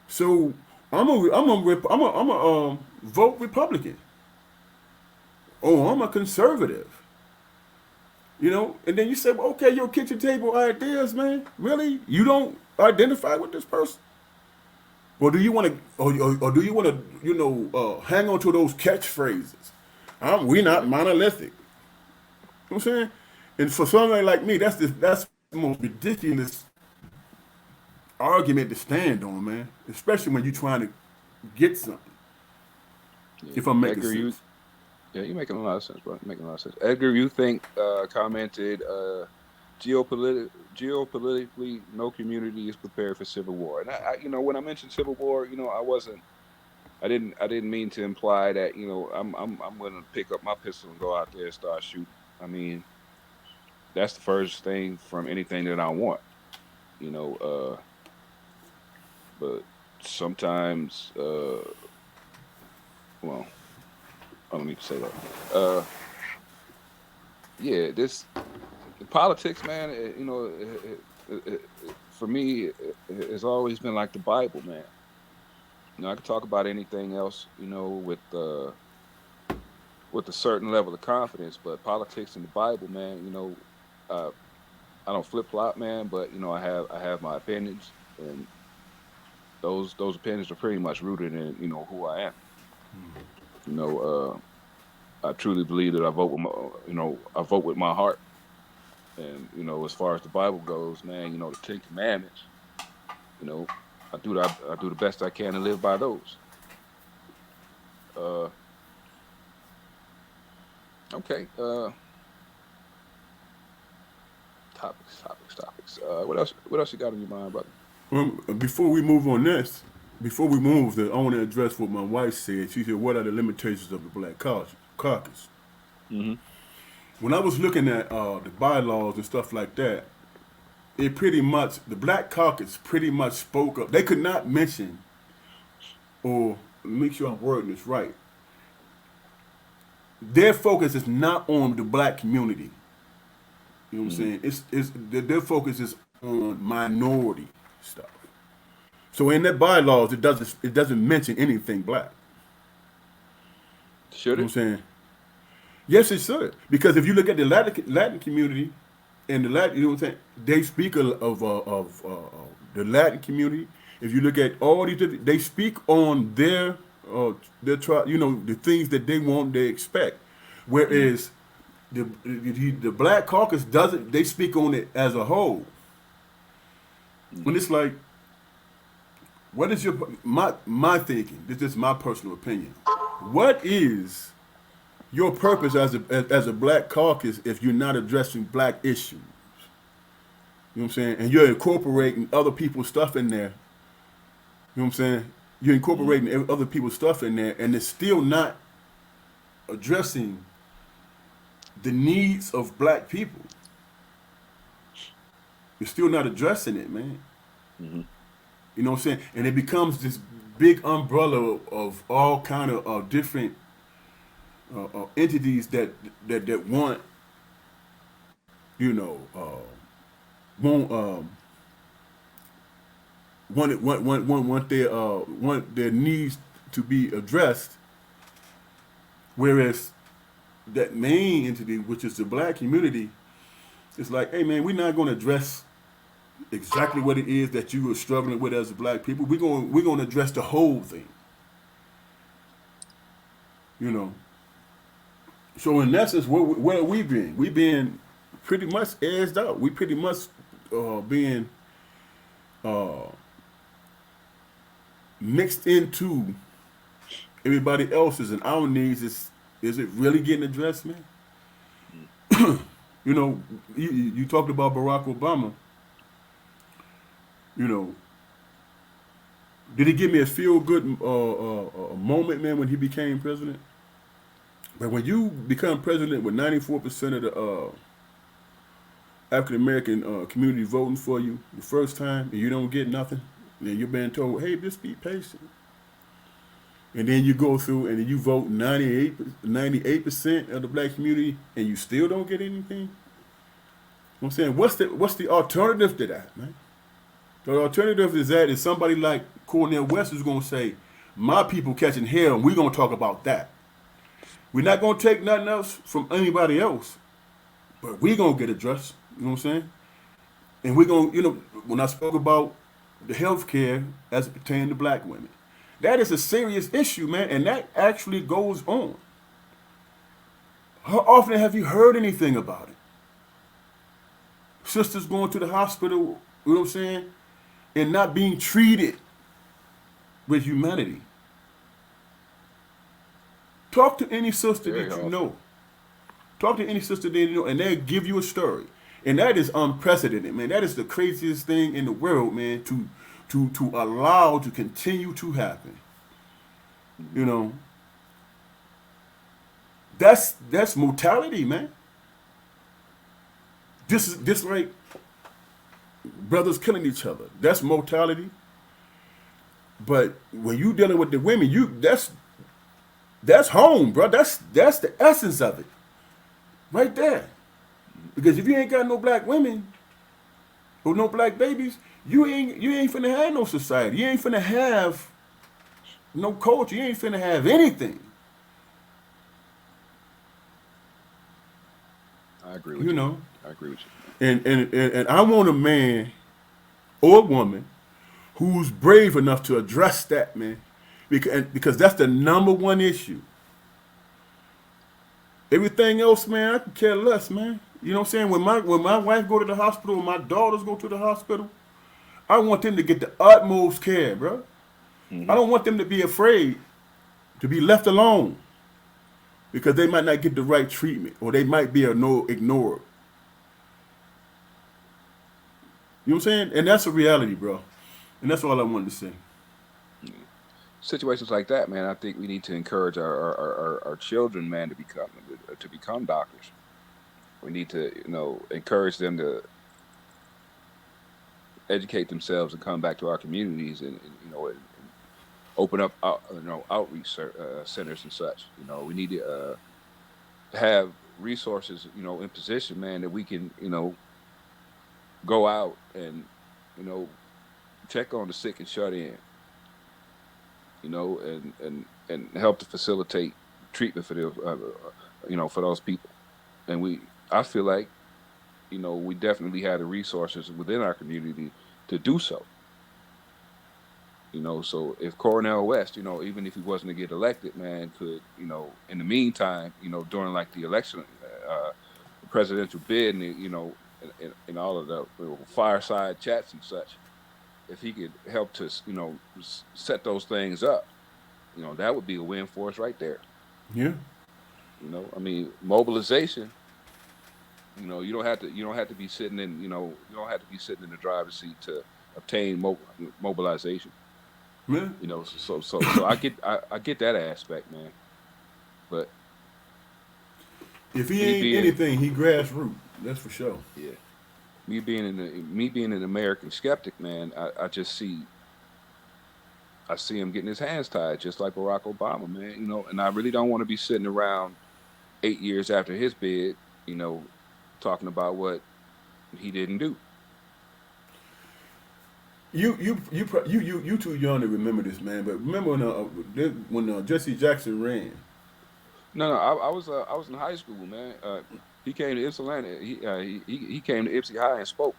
So I'm a vote Republican. Oh, I'm a conservative. You know, and then you say, well, okay, your kitchen table ideas, man. Really, you don't identify with this person, or do you want to, or do you want to, hang on to those catchphrases? We not Right. monolithic. You know what I'm saying? And for somebody like me, that's the most ridiculous argument to stand on, man. Especially when you're trying to get something. Yeah. If I'm making Edgar, sense. you're making a lot of sense, bro. You're making a lot of sense. Edgar, you think commented geopolitically, no community is prepared for civil war. And when I mentioned civil war, I didn't mean to imply that I'm going to pick up my pistol and go out there and start shooting. I mean, that's the first thing from anything that I want, you know. But sometimes, well, I don't need to say that. Uh, yeah, this politics, man. For me, it's always been like the Bible, man. I could talk about anything else, with a certain level of confidence, but politics and the Bible, man. Uh, I don't flip flop, man, but I have my opinions, and those opinions are pretty much rooted in who I am. You know, I truly believe that I vote with my heart, and as far as the Bible goes, man, the Ten Commandments, you know, I do the best I can to live by those. Uh, okay. Topics. What else? What else you got on your mind, brother? Before we move on this, before we move, I want to address what my wife said. She said, "What are the limitations of the Black Caucus?" Hmm. When I was looking at the bylaws and stuff like that, it pretty much the Black Caucus pretty much spoke up. They could not mention or make sure I'm wording this right. Their focus is not on the black community. You know what I'm Hmm. saying? Their focus is on minority stuff. So in their bylaws, it doesn't mention anything black. Should You know it? what I'm saying? Yes, it should, because if you look at the Latin community and the Latin, you know what I'm saying, they speak of the Latin community. If you look at all these, they speak on the things that they want, they expect. Hmm. Whereas the Black Caucus doesn't. They speak on it as a whole. When Hmm. it's like, what is my thinking? This is my personal opinion. What is your purpose as a Black Caucus if you're not addressing black issues? You know what I'm saying? And you're incorporating other people's stuff in there. You know what I'm saying? You're Hmm. incorporating other people's stuff in there, and it's still not addressing the needs of black people. You're still not addressing it, man. Hmm. You know what I'm saying? And it becomes this big umbrella of all kind of different entities that want, you know, want want their needs to be addressed, whereas that main entity, which is the black community, is like, hey man, we're not going to address exactly what it is that you are struggling with as a black people. We're going to address the whole thing, you know. So in essence, where are we been? We been pretty much edged out. We pretty much being uh, mixed into everybody else's, and our needs is it really getting addressed, man? You know, you talked about Barack Obama. You know, did he give me a feel good moment, man, when he became president? But when you become president with 94% of the African American community voting for you the first time, and you don't get nothing, and you're being told, "Hey, just be patient." and then you go through and you vote 98% of the black community, and you still don't get anything. I'm saying, what's the alternative to that, man? The alternative is that is somebody like Cornel West is gonna say, "My people catching hell," and we're gonna talk about that. We're not gonna take nothing else from anybody else, but we're gonna get addressed. You know what I'm saying? And we're gonna, when I spoke about the health care as it pertains to black women, that is a serious issue, man, and that actually goes on. How often have you heard anything about it? Sisters going to the hospital, you know what I'm saying, and not being treated with humanity. Talk to any sister Very that you often. know. Talk to any sister that you know, and they'll give you a story. And that is unprecedented, man. That is the craziest thing in the world, man, to allow to continue to happen. You know, that's mortality, man. This is this like brothers killing each other. That's mortality. But when you dealing with the women, that's home, bro. That's the essence of it, right there. Because if you ain't got no black women or no black babies, you ain't finna have no society. You ain't finna have no culture. You ain't finna have anything. I agree with You you. know. I agree with you. And I want a man or a woman who's brave enough to address that, man. Because that's the number one issue. Everything else, man, I can care less, man. You know what I'm saying? When my wife go to the hospital, when my daughters go to the hospital, I want them to get the utmost care, bro. I Hmm. don't want them to be afraid to be left alone because they might not get the right treatment or they might be ignored. You know what I'm saying? And that's a reality, bro. And that's all I wanted to say. Situations like that, man, I think we need to encourage our children, man, to become doctors. We need to, encourage them to educate themselves and come back to our communities and open up outreach centers and such. We need to have resources, in position, man, that we can, go out and you know check on the sick and shut in, and help to facilitate treatment for the for those people. And I feel like we definitely had the resources within our community to do so. So if Cornel West, even if he wasn't to get elected, man, could, in the meantime, during like the election, presidential bid, and and all of the fireside chats and such, if he could help to, set those things up, that would be a win for us right there. Yeah. I mean, mobilization. You don't have to be sitting in, you don't have to be sitting in the driver's seat to obtain mobilization. Yeah. So I get that aspect, man. But If he me ain't being anything, he grassroots. That's for sure. yeah, me being an American skeptic, man, I see him getting his hands tied just like Barack Obama, man. And I really don't want to be sitting around 8 years after his bid, you know, talking about what he didn't do. You too young to remember this, man. But remember when Jesse Jackson ran? No, I was in high school, man. He came to Ypsilanti. He came to Ipsy High and spoke.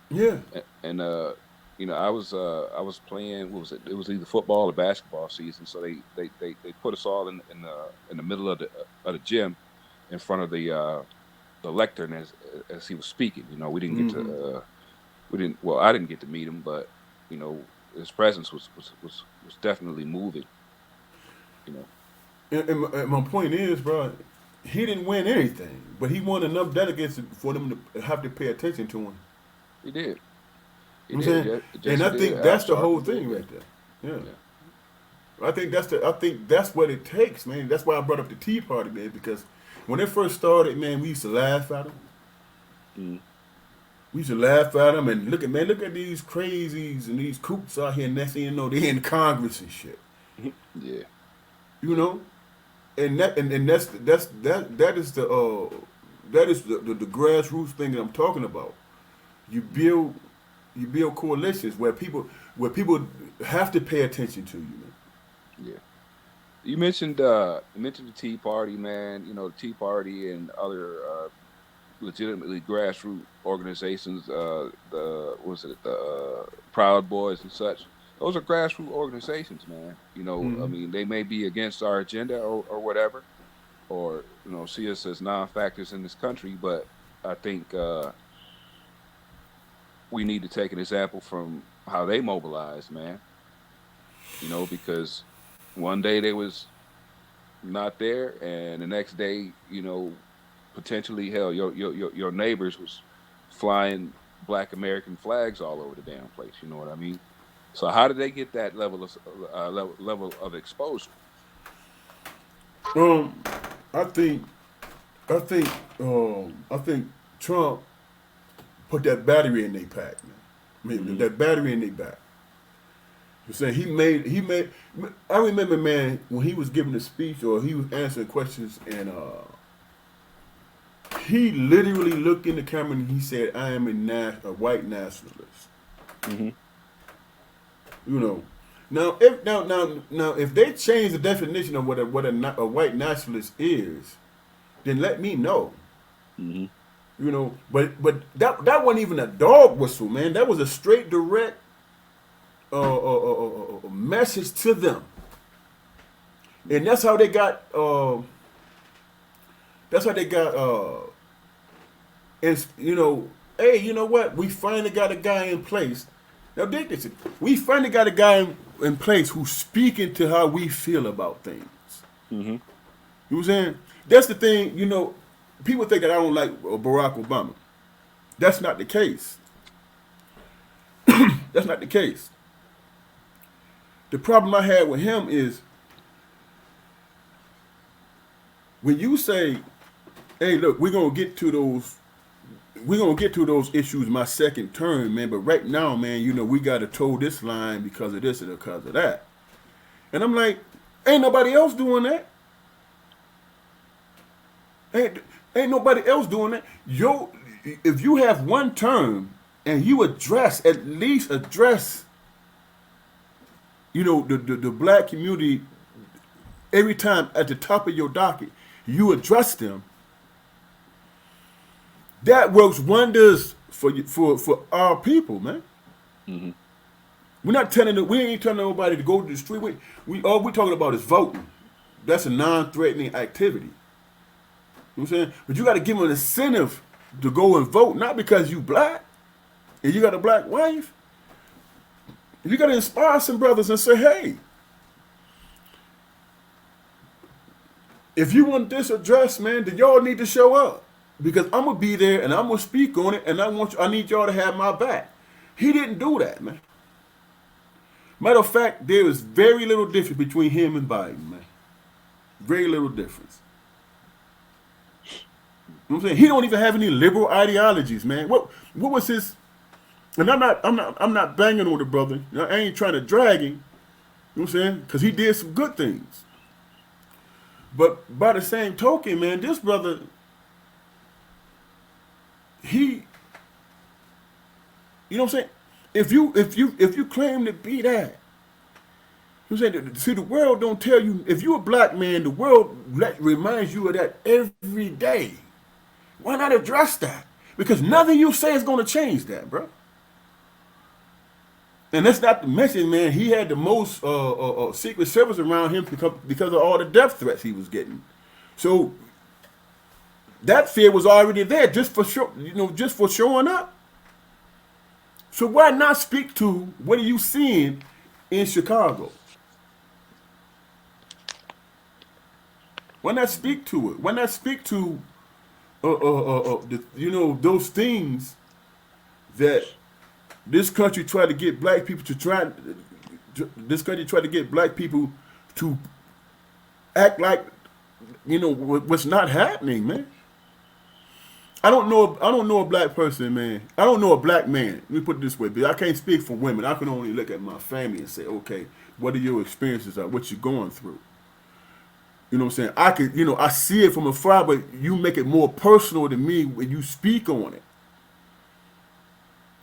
Yeah. And I was playing. What was it? It was either football or basketball season. So they put us all in the middle of the gym in front of the lectern as he was speaking. We didn't get to Mm-hmm. we didn't well I didn't get to meet him, but his presence was definitely moving. You know And my point is, bro, he didn't win anything, but he won enough delegates for them to have to pay attention to him. he did. He You know what I'm did. saying? And Jesse I did. think Al that's the whole Sharpton did. thing Yeah. right there. Yeah. Yeah. I think that's what it takes, man. That's why I brought up the Tea Party, man, because when it first started, man, we used to laugh at them. Mm. We used to laugh at them and look at these crazies and these coops out here. Next thing you know, they in Congress and shit. Yeah. You know, and that is the grassroots thing that I'm talking about. You build you build coalitions where people have to pay attention to you, man. Yeah. You mentioned the Tea Party, man. You know, the Tea Party and other legitimately grassroots organizations, the was it the Proud Boys and such. Those are grassroots organizations, man. You know, I Mm-hmm. mean, they may be against our agenda or whatever, or you know, see us as non-factors in this country, but I think we need to take an example from how they mobilized, man. You know, because one day they was not there, and the next day, you know, potentially hell, your neighbors was flying Black American flags all over the damn place. You know what I mean? So how did they get that level of exposure? Um, I think I think I think Trump put that battery in their pack, man. I mean, Hmm. that battery in their back. You saying he made. I remember, man, when he was giving a speech or he was answering questions, and he literally looked in the camera and he said, "I am a white nationalist." Hmm. You know. Now, if they change the definition of what a white nationalist is, then let me know. Hmm. You know, but that wasn't even a dog whistle, man. That was a straight, direct message to them, and that's how they got. That's how they got. And you know, hey, you know what? We finally got a guy in place. Now, dig this. We finally got a guy in place who's speaking to how we feel about things. Hmm. You know what I'm saying? That's the thing. You know, people think that I don't like Barack Obama. That's not the case. That's not the case. The problem I had with him is when you say, "Hey, look, we're gonna get to those issues my second term, man. But right now, man, you know, we got to toe this line because of this and because of that." And I'm like, ain't nobody else doing that. Ain't ain't nobody else doing that. Yo, if you have one term and you at least address, you know, the black community every time at the top of your docket, you address them. That works wonders for our people, man. Hmm. We ain't telling nobody to go to the street. We all we talking about is voting. That's a non-threatening activity. You know what I'm saying? But you got to give them an incentive to go and vote, not because you black and you got a black wife. You got to inspire some brothers and say, hey, if you want this addressed, man, then y'all need to show up because I'm gonna be there and I'm gonna speak on it, and I need y'all to have my back. He didn't do that, man. Matter of fact, there is very little difference between him and Biden, man. Very little difference. You know what I'm saying? He don't even have any liberal ideologies, man. What was his? And I'm not banging on the brother. You know, I ain't trying to drag him. You know what I'm saying? Because he did some good things. But by the same token, man, this brother, he, you know what I'm saying? If you claim to be that, you know what I'm saying? See, the world don't tell you. If you a black man, the world reminds you of that every day. Why not address that? Because nothing you say is going to change that, bro. And that's not to mention, man, he had the most Secret Service around him because of all the death threats he was getting. So that fear was already there just for sure, you know, just for showing up. So why not speak to what are you seeing in Chicago? Why not speak to it? Why not speak to you know, those things that this country tried to get black people to try. This country tried to get black people to act like, you know, what's not happening, man. I don't know a black person, man. I don't know a black man. Let me put it this way, but I can't speak for women. I can only look at my family and say, okay, what are your experiences? What you're going through? You know what I'm saying? I could, I see it from afar, but you make it more personal to me when you speak on it.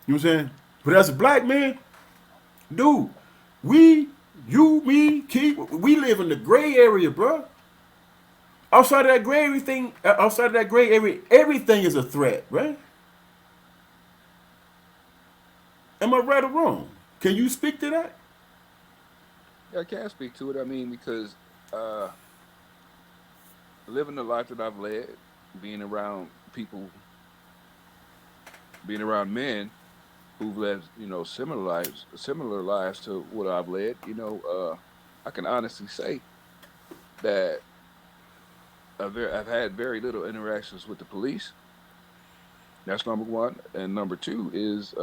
You know what I'm saying? But as a black man, dude, we, you, me, Keith, we live in the gray area, bro. Outside of that gray area, everything is a threat, right? Am I right or wrong? Can you speak to that? Yeah, I can speak to it. I mean, because uh, living the life that I've led, being around people, being around men who've led, similar lives to what I've led, I can honestly say that I've had very little interactions with the police. That's number one, and number two is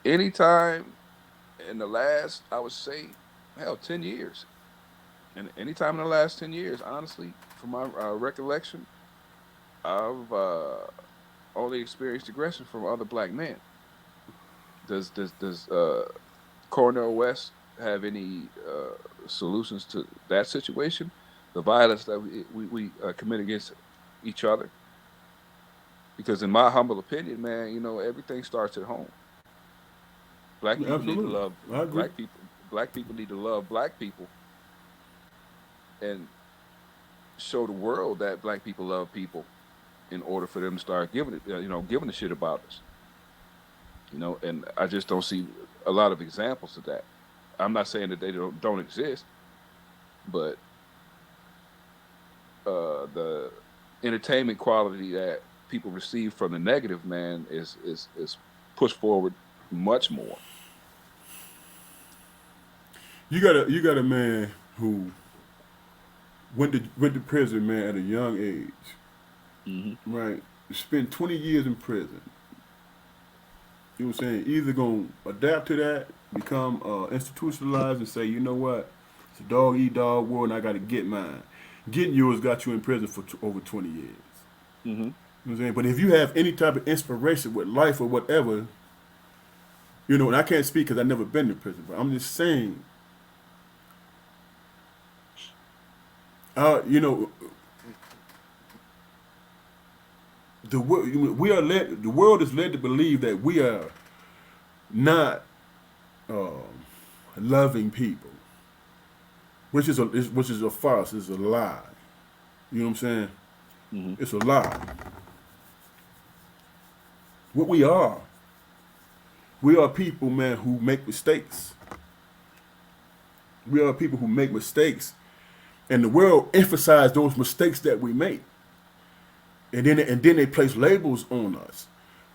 anytime in the last, I would say, hell, 10 years, and anytime in the last 10 years, honestly, from my recollection, I've only experienced aggression from other black men. Does Cornell West have any solutions to that situation? The violence that we commit against each other? Because in my humble opinion, man, everything starts at home. Black Yeah, people need to absolutely. love I agree. black people. Black people need to love black people and show the world that black people love people in order for them to start giving a shit about us. And I just don't see a lot of examples of that. I'm not saying that they don't exist, but the entertainment quality that people receive from the negative, man, is pushed forward much more. You got a man who went to prison, man, at a young age, Hmm. right? Spent 20 years in prison. You know what I'm saying? Either gonna adapt to that, become institutionalized, and say, you know what, it's a dog eat dog world, and I got to get mine. Getting yours got you in prison for over 20 years. Hmm. You know what I'm saying? But if you have any type of inspiration with life or whatever, and I can't speak because I've never been to prison, but I'm just saying, uh, you know, the world is led to believe that we are not um, loving people, which is a farce, it's a lie. You know what I'm saying? Hmm. It's a lie. What we are people, man, who make mistakes. We are people who make mistakes, and the world emphasize those mistakes that we make, and then they place labels on us.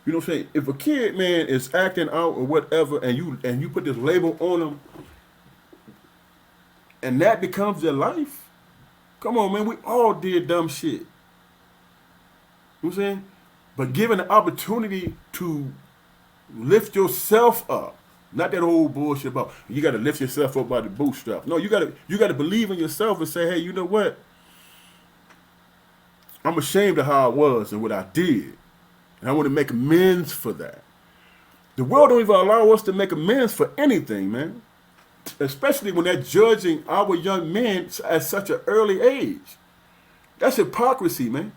You know what I'm saying? If a kid, man, is acting out or whatever, and you put this label on them, and that becomes their life. Come on, man, we all did dumb shit. You know what I'm saying? But given the opportunity to lift yourself up, not that old bullshit about you got to lift yourself up by the bootstrap. No, you got to believe in yourself and say, hey, you know what? I'm ashamed of how I was and what I did, and I want to make amends for that. The world don't even allow us to make amends for anything, man. Especially when they're judging our young men at such an early age. That's hypocrisy, man.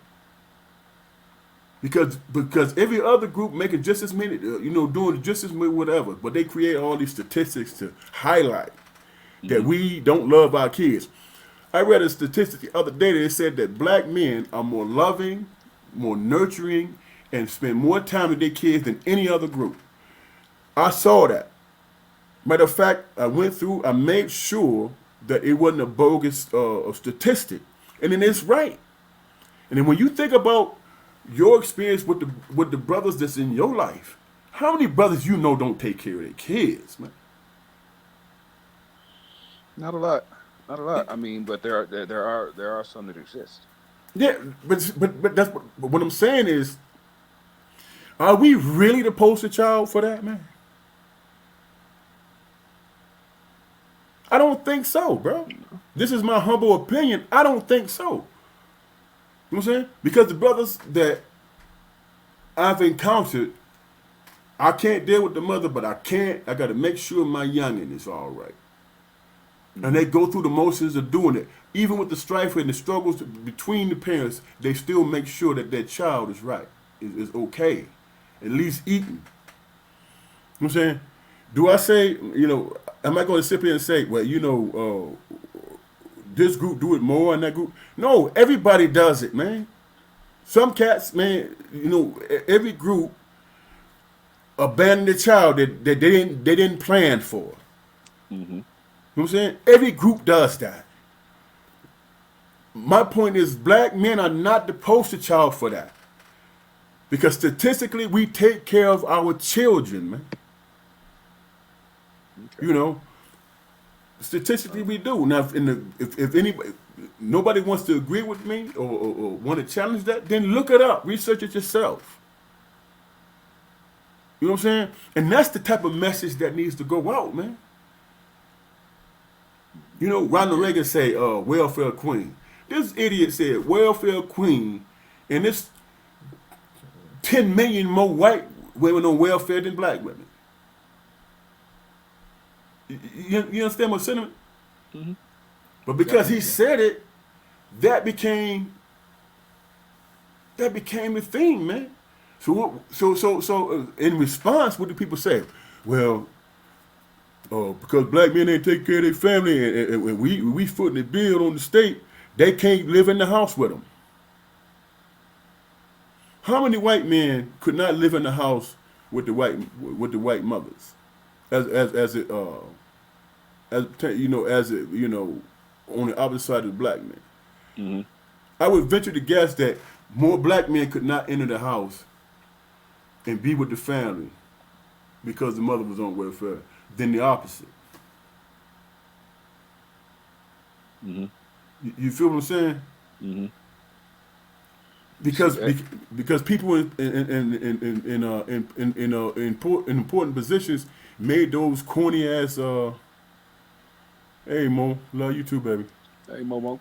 Because every other group making just as many, doing just as many whatever, but they create all these statistics to highlight that Hmm. we don't love our kids. I read a statistic the other day that it said that black men are more loving, more nurturing, and spend more time with their kids than any other group. I saw that. Matter of fact, I made sure that it wasn't a bogus statistic, and then it's right. And then when you think about your experience with the brothers that's in your life, how many brothers don't take care of their kids, man? Not a lot. Not a lot. I mean, but there are some that exist. Yeah, but but what I'm saying is, are we really the poster child for that, man? I don't think so, bro. This is my humble opinion. I don't think so. You know what I'm saying? Because the brothers that I've encountered, I can't deal with the mother, but I got to make sure my youngin is all right. And they go through the motions of doing it. Even with the strife and the struggles between the parents, they still make sure that their child is right, is okay, at least eating. You know what I'm saying? Do I say, am I going to sit here and say, well, this group do it more and that group? No, everybody does it, man. Some cats, man, every group abandoned a child that they didn't plan for. Mm-hmm. You know what I'm saying? Every group does that. My point is, black men are not the poster child for that. Because statistically, we take care of our children, man. Okay. Statistically, we do. Now, if anybody, nobody wants to agree with me or want to challenge that, then look it up, research it yourself. You know what I'm saying? And that's the type of message that needs to go out, man. Ronald Reagan say, welfare queen. This idiot said welfare queen, and it's 10 million more white women on welfare than black women. You understand my sentiment? Mm-hmm. But because he Definitely. said it, that became a thing, man. So in response, what do people say? Well, because black men ain't take care of their family, and we footing the bill on the state, they can't live in the house with them. How many white men could not live in the house with the white mothers, as it on the opposite side of the black men? Mm-hmm. I would venture to guess that more black men could not enter the house and be with the family because the mother was on welfare than the opposite. Mm-hmm. You feel what I'm saying? Mm-hmm. Because See that? because people in important positions made those corny ass. Hey Mo, love you too, baby. Hey, Momo.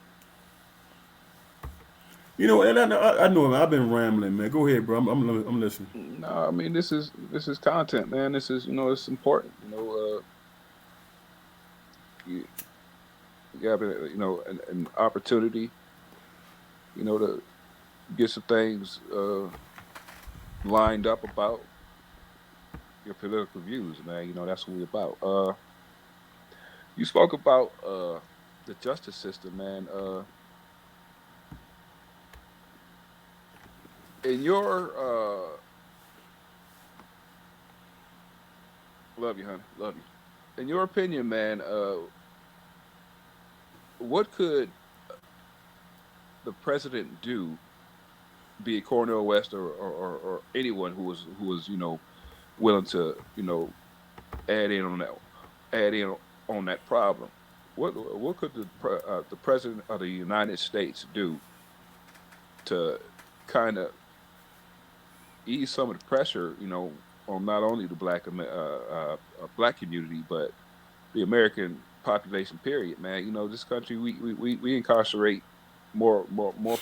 And I know I've been rambling, man. Go ahead, bro. I'm listening. No, I mean this is content, man. This is it's important. You, you have an opportunity, to get some things lined up about your political views, man. That's what we about. You spoke about the justice system, man. In your love you, honey, love you. In your opinion, man, what could the president do, be it Cornel West or anyone who was willing to add in on that add in on that problem? What could the president of the United States do to kind of ease some of the pressure, on not only the black community, but the American population? Period, man. This country, we incarcerate more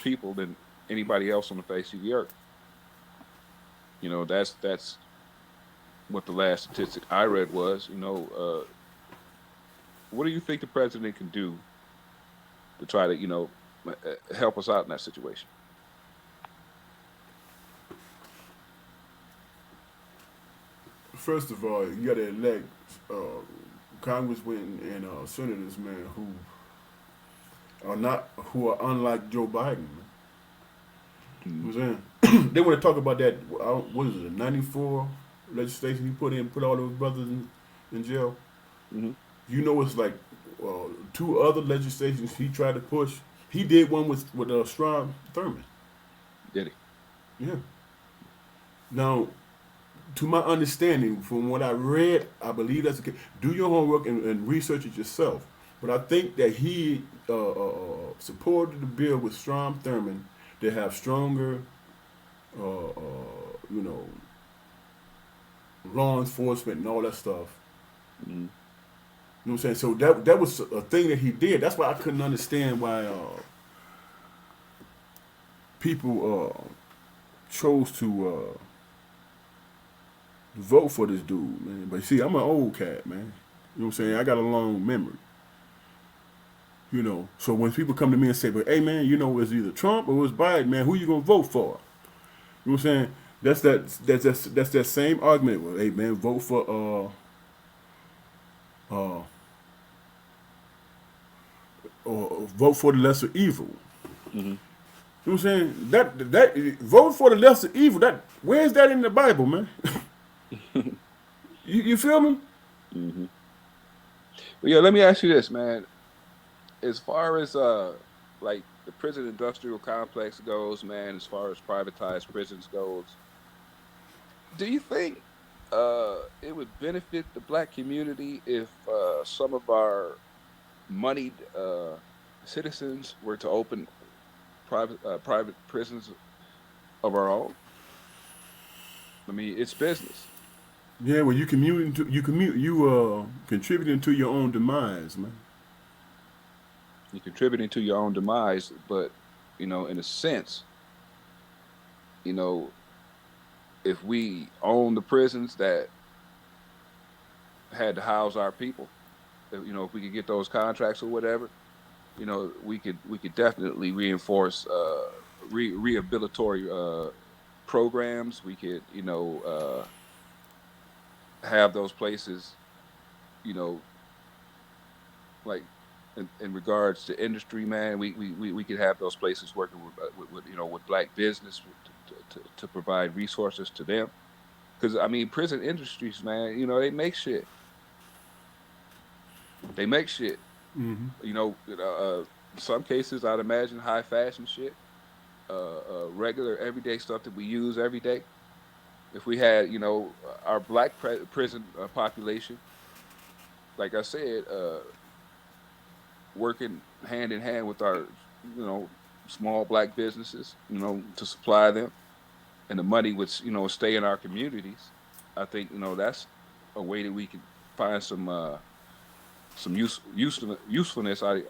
people than anybody else on the face of the earth. That's what the last statistic I read was. What do you think the president can do to try to help us out in that situation? First of all, you got to elect uh, congressmen and senators, man, who are unlike Joe Biden, man. Mm-hmm. You know what I'm saying? They want to talk about that. What is it? '94 legislation he put all those brothers in jail. Mm-hmm. It's like two other legislations he tried to push. He did one with Strom Thurmond. Did Yeah. Now, to my understanding, from what I read, I believe that's the case. Do your homework and research it yourself. But I think that he supported the bill with Strom Thurmond to have stronger, uh, uh, you know, law enforcement and all that stuff. he? Mm-hmm. You know what I'm saying? So that was a thing that he did. That's why I couldn't understand why people chose to vote for this dude, man. But see, I'm an old cat, man. You know what I'm saying? I got a long memory. You know, so when people come to me and say, "But hey, man, you know, it's either Trump or it's Biden, man. Who you gonna vote for?" You know what I'm saying? That's that same argument. Well, hey, man, vote for or vote for the lesser evil. Hmm. You know what I'm saying? That vote for the lesser evil. That where's that in the Bible, man? You feel me? Hmm. But yeah, let me ask you this, man. As far as like the prison industrial complex goes, man, as far as privatized prisons goes, do you think it would benefit the black community if some of our moneyed citizens were to open private prisons of our own? I mean, it's business. Yeah, well, you contributing to your own demise, man. You're contributing to your own demise, but in a sense, you know, if we own the prisons that had to house our people, if we could get those contracts or whatever, we could definitely reinforce rehabilitory programs. We could have those places, you know, like in regards to industry, man. We could have those places working with black business to provide resources to them. Because I mean, prison industries, man, they make shit. They make shit. In some cases, I'd imagine high fashion shit, regular everyday stuff that we use every day. If we had, our black prison population, like I said, working hand in hand with our, small black businesses, to supply them, and the money would, stay in our communities. I think, that's a way that we could find some usefulness out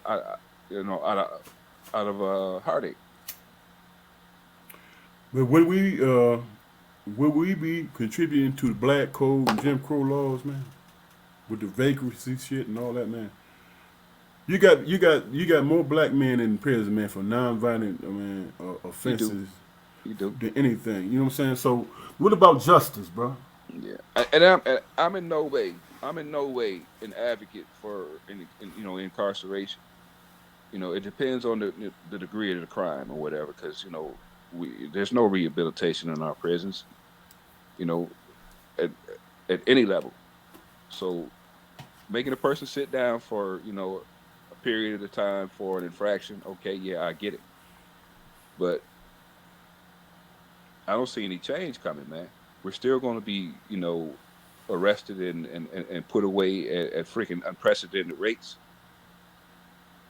of heartache. But would we be contributing to the black code and Jim Crow laws, man? With the vacancy shit and all that, man. You got more black men in prison, man, for nonviolent, You do, offenses you do. than anything. You know what I'm saying? So, what about justice, bro? Yeah, and I'm in no way an advocate for incarceration. It depends on the degree of the crime or whatever, because there's no rehabilitation in our prisons. You know, at at any level. So making a person sit down for a period of time for an infraction, okay, yeah, I get it, but I don't see any change coming, man. We're still going to be arrested and put away at freaking unprecedented rates.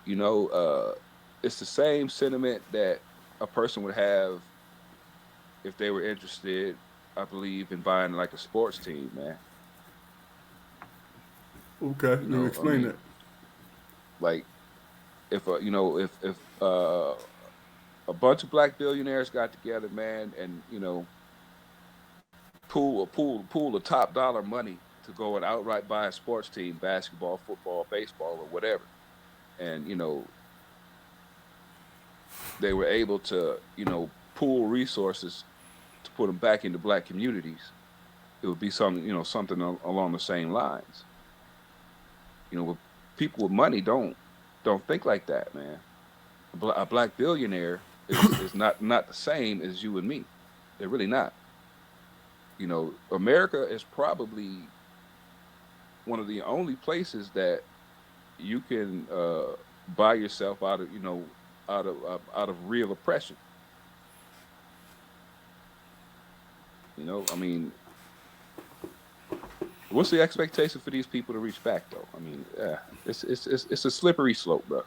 You know, it's the same sentiment that a person would have if they were interested, I believe, in buying like a sports team, man. Okay, let me I explain mean, that. like if if a bunch of black billionaires got together, man, and pool of top dollar money to go and outright buy a sports team, basketball, football, baseball, or whatever, and they were able to pool resources to put them back into black communities. It would be something along the same lines. With people with money don't think like that, man. A black billionaire is not the same as you and me. They're really not. America is probably one of the only places that you can buy yourself out of real oppression. I mean, what's the expectation for these people to reach back, though? I mean, it's a slippery slope, bro.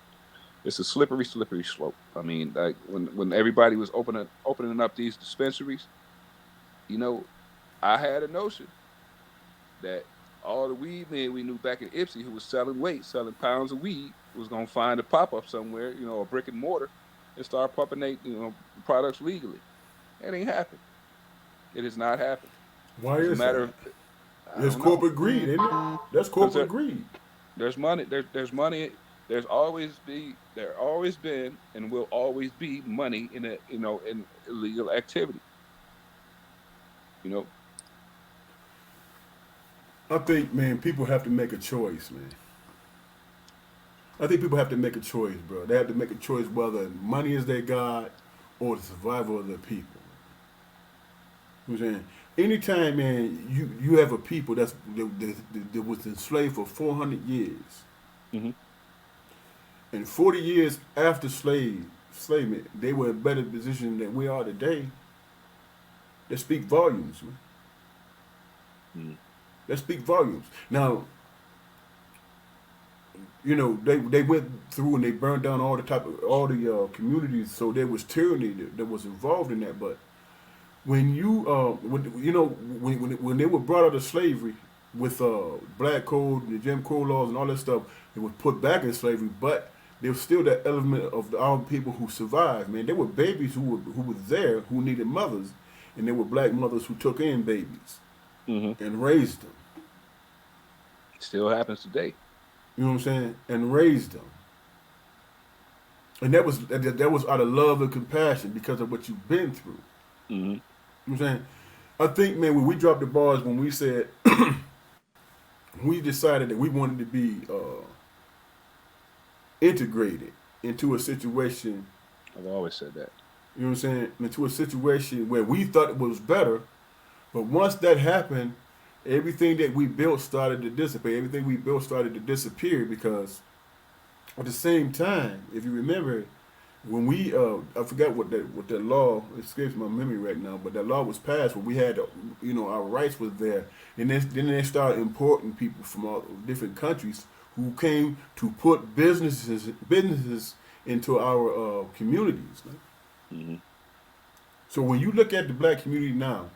It's a slippery slope. I mean, like when everybody was opening up these dispensaries, you know, I had a notion that all the weed men we knew back in Ipsy who was selling weight, selling pounds of weed, was gonna find a pop up somewhere, a brick and mortar, and start pumping they, products legally. It ain't happened. It has not happened. Why As a is matter that? of, I It's don't know, corporate greed, isn't it? That's because corporate greed. there's money. There's money. there always been and will always be money in a in illegal activity. You know, I think, man, people have to make a choice, man. I think people have to make a choice, bro. They have to make a choice whether money is their God or the survival of their people. You know what I'm saying? Anytime, man, you have a people that was enslaved for 400 years, hmm and 40 years after enslavement, they were in a better position than we are today. That speak volumes, man. hmm That speak volumes. Now, they went through and they burned down all the communities, so there was tyranny that was involved in that. But when when they were brought out of slavery with black code and the Jim Crow laws and all that stuff, they were put back in slavery, but there was still that element of our people who survived. Man, there were babies who were there who needed mothers, and there were black mothers who took in babies hmm and raised them. Still happens today. You know what I'm saying? And raised them. And that was out of love and compassion because of what you've been through. hmm You know what I'm saying? I think, man, when we dropped the bars, when we said we decided that we wanted to be integrated into a situation, I've always said that. you know what I'm saying, into a situation where we thought it was better, but once that happened, everything that we built started to dissipate. Everything we built started to disappear because at the same time, if you remember, when we I forgot what that law, it escapes my memory right now, but that law was passed where we had our rights was there, and then they started importing people from all different countries who came to put businesses into our communities. Man. hmm So when you look at the black community now,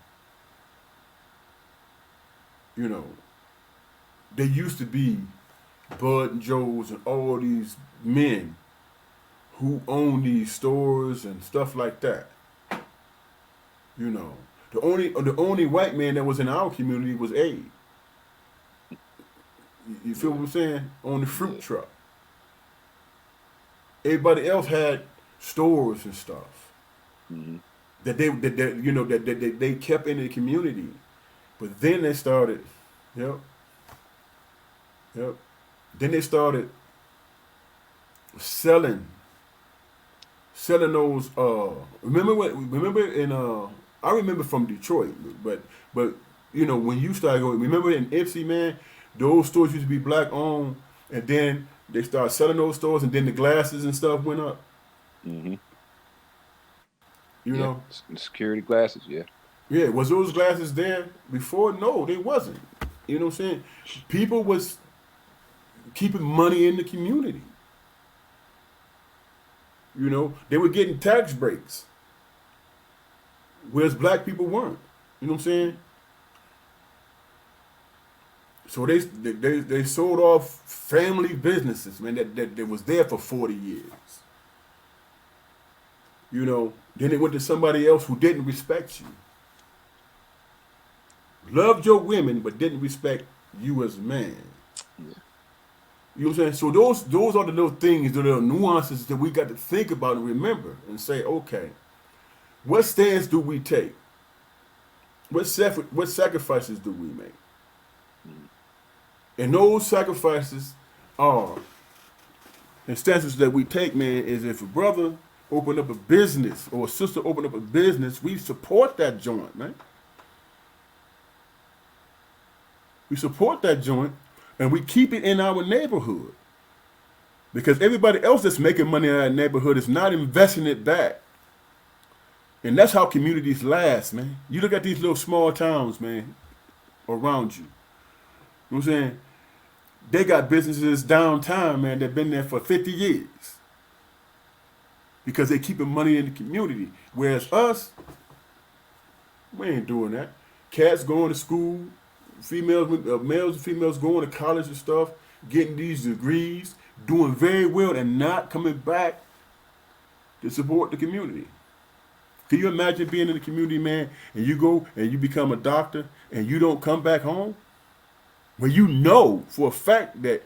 you know, they used to be Bud and Joes and all these men who own these stores and stuff like that. You know, the only white man that was in our community was Abe. You feel Yeah. what I'm saying? On the fruit Yeah. truck. Everybody else had stores and stuff hmm that they kept in the community. But then they started, yep, yep. Then they started selling those. Remember in I remember from Detroit, but when you started going, remember in Ipsy, man, those stores used to be black owned, and then they started selling those stores, and then the glasses and stuff went up. hmm You Yeah. know, Security glasses. Yeah. yeah, was those glasses there before? No, they wasn't. You know what I'm saying? People was keeping money in the community. You know, they were getting tax breaks, whereas black people weren't. You know what I'm saying? So they sold off family businesses, man, that was there for 40 years. You know, then they went to somebody else who didn't respect you. Loved your women, but didn't respect you as a man. Yeah. You know what I'm saying? So those are the little things, the little nuances that we got to think about and remember and say, okay, what stance do we take? What sacrifices do we make? Mhm. And those sacrifices are, and stances that we take, man, is if a brother open up a business or a sister open up a business, we support that joint, man. We support that joint and we keep it in our neighborhood. Because everybody else that's making money in that neighborhood is not investing it back. And that's how communities last, man. You look at these little small towns, man, around you. You know what I'm saying? They got businesses downtown, man, that been there for 50 years. Because they keeping money in the community. Whereas us, we ain't doing that. Cats going to school, males and females going to college and stuff, getting these degrees, doing very well and not coming back to support the community. Can you imagine being in the community, man, and you go and you become a doctor and you don't come back home? Well, you know for a fact that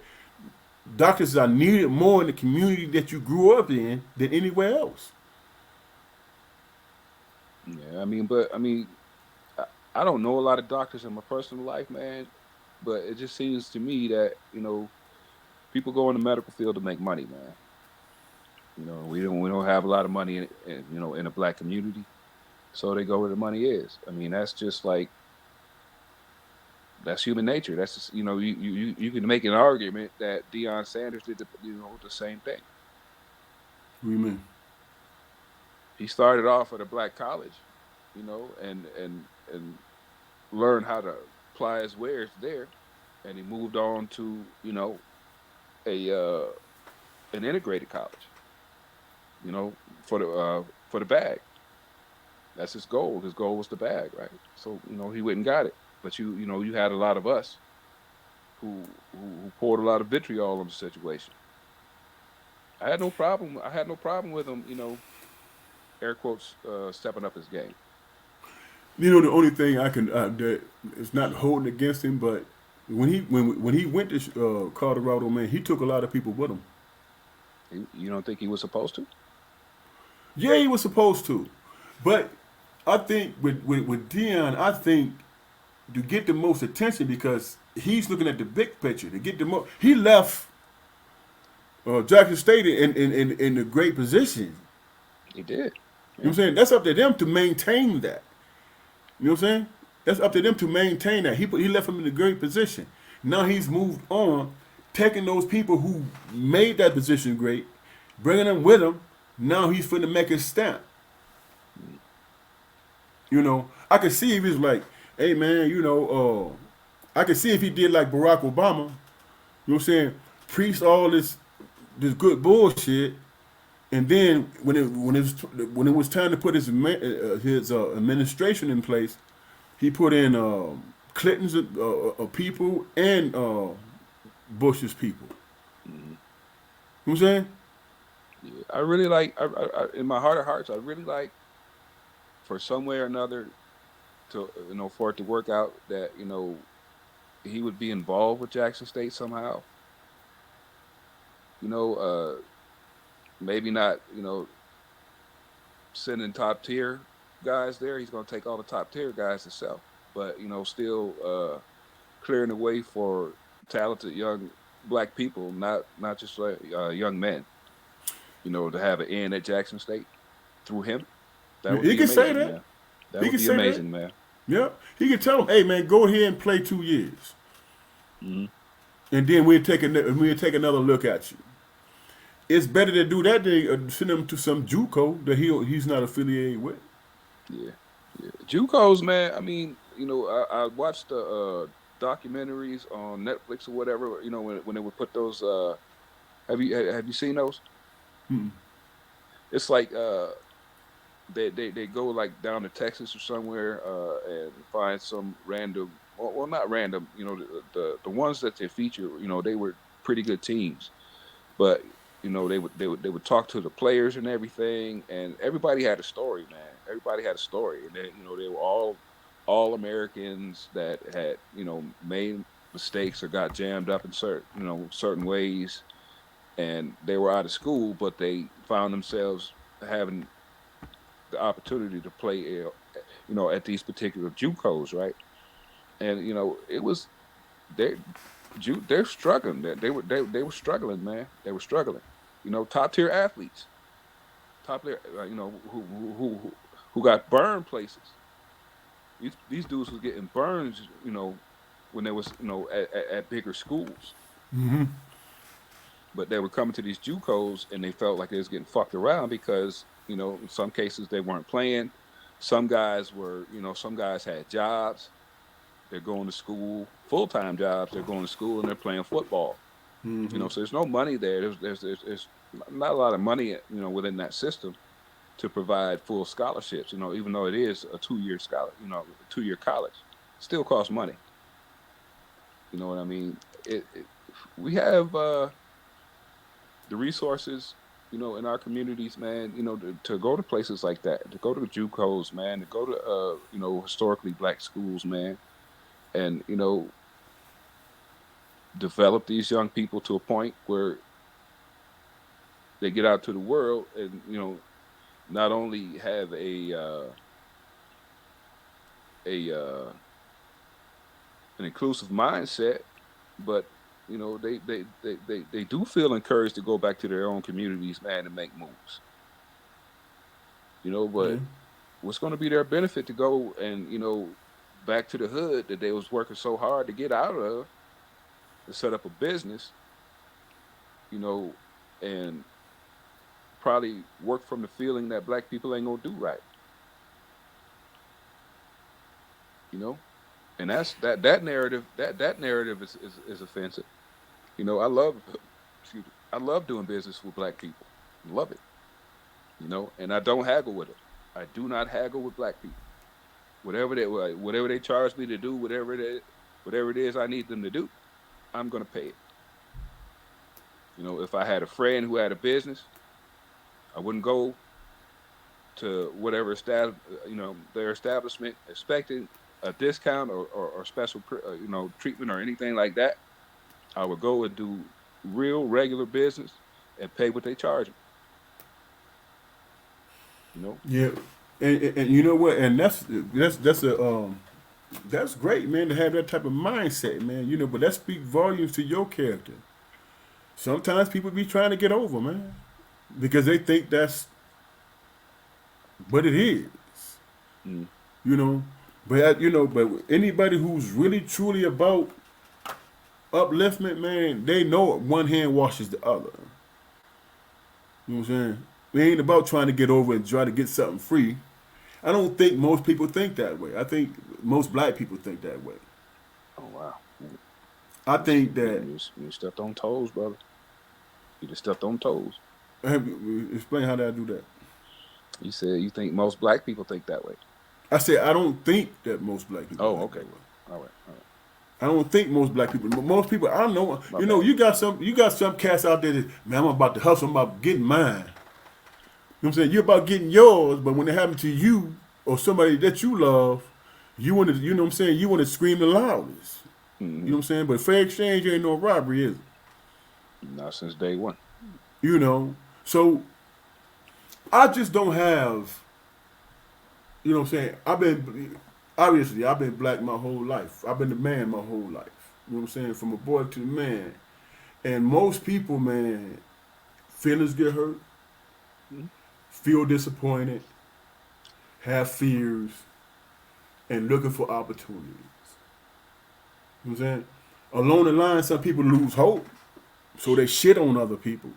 doctors are needed more in the community that you grew up in than anywhere else. Yeah, but I, I don't know a lot of doctors in my personal life, man. But it just seems to me that people go in the medical field to make money, man. We don't have a lot of money in a black community, so they go where the money is. I mean, that's just like that's human nature. That's just, you can make an argument that Deion Sanders did the same thing. What do you mean? He started off at a black college, and learned how to apply his wares there, and he moved on to a an integrated college, you know, for the bag. That's his goal. His goal was the bag, right? So he went and got it. But you had a lot of us who poured a lot of vitriol on the situation. I had no problem. I had no problem with him, air quotes, stepping up his game. The only thing I can that is not holding against him, but when he went to Colorado, man, he took a lot of people with him. You don't think he was supposed to? Yeah, he was supposed to, but I think with Dion, I think to get the most attention because he's looking at the big picture to get the most. He left Jackson State in a great position. He did. You know what I'm Yeah. saying? That's up to them to maintain that. You know what I'm saying? That's up to them to maintain that. He left him in a great position. Now he's moved on, taking those people who made that position great, bringing them with him. Now he's finna make his stamp. I could see if he's like, hey man, I could see if he did like Barack Obama. You know what I'm saying? Preach all this good bullshit, and then when it was time to put his administration in place, he put in Clinton's people and Bush's people. Mhm. You know what I'm saying? Yeah. I really like. In my heart of hearts, I really like for some way or another to for it to work out that he would be involved with Jackson State somehow. You know, maybe not. Sending top tier guys there. He's going to take all the top tier guys himself, but still clearing the way for talented young black people, not just like young men. To have an in at Jackson State through him, that would He be can say amazing, that. man. That He would can be say that. amazing, man. Yeah. He can tell him, hey man, go ahead and play 2 years, Hmm. and then we'll take another look at you. It's better to do that than send him to some JUCO that he's not affiliated with. Yeah, yeah. JUCOs, man. I mean, I watched the documentaries on Netflix or whatever. When they would put those. Have you seen those? Mm-mm. It's like they go like down to Texas or somewhere and find some random. Well, not random. The ones that they feature. They were pretty good teams, but they would talk to the players and everything, and everybody had a story, man. Everybody had a story, and they were all Americans that had made mistakes or got jammed up in certain ways, and they were out of school, but they found themselves having the opportunity to play, at these particular JUCOs, right? And it was they they're struggling. They were struggling, man. They were struggling. Top tier athletes, top tier, who got burned places. These dudes was getting burned, when they was at bigger schools, Mm-hmm. but they were coming to these JUCOs and they felt like they was getting fucked around because in some cases they weren't playing. Some guys had jobs. They're going to school, full time jobs. They're going to school and they're playing football. Mm-hmm. So there's no money there. There's not a lot of money, within that system to provide full scholarships. Even though it is a 2 year a 2 year college, still costs money. You know what I mean? We have the resources, in our communities, man. To go to places like that, to go to the JUCOs, man, to go to historically black schools, man, and develop these young people to a point where they get out to the world and not only have a an inclusive mindset, but they do feel encouraged to go back to their own communities, man, and make moves. Yeah. But what's going to be their benefit to go and back to the hood that they was working so hard to get out of to set up a business, you know, and probably work from the feeling that black people ain't gonna do right, you know, and that narrative that narrative is offensive. I love excuse me, I love doing business with black people, love it, and I don't haggle with them. I do not haggle with black people. Whatever they charge me to do, whatever it is I need them to do, I'm gonna pay it. If I had a friend who had a business, I wouldn't go to whatever their establishment expecting a discount or special treatment or anything like that. I would go and do real regular business and pay what they charge me. You know. Yeah, and you know what? And that's great, man, to have that type of mindset, man. But that speaks volumes to your character. Sometimes people be trying to get over, man, because they think that's what it is. Mm. You know, but anybody who's really truly about upliftment, man, they know one hand washes the other. You know what I'm saying? It ain't about trying to get over and try to get something free. I don't think most people think that way. I think most black people think that way. Oh wow. I think that. You stepped on toes, brother. You just stepped on toes. Explain how did I do that? You said you think most black people think that way. I said I don't think that most black people Oh, think okay. that way. All right. All right. I don't think most black people. Most people, I don't know. My bad. You got some cats out there that, man, I'm about to hustle. I'm about getting mine. You know what I'm saying? You're about getting yours, but when it happens to you or somebody that you love, you want to, you know what I'm saying? You want to scream the loudest. Mm-hmm. You know what I'm saying? But fair exchange ain't no robbery, is it? Not since day one. So I just don't have. You know what I'm saying? I've been black my whole life. I've been the man my whole life. You know what I'm saying? From a boy to the man. And most people, man, feelings get hurt, Mm-hmm. feel disappointed, have fears, and looking for opportunities. You know what I'm saying? Along the line, some people lose hope, so they shit on other people.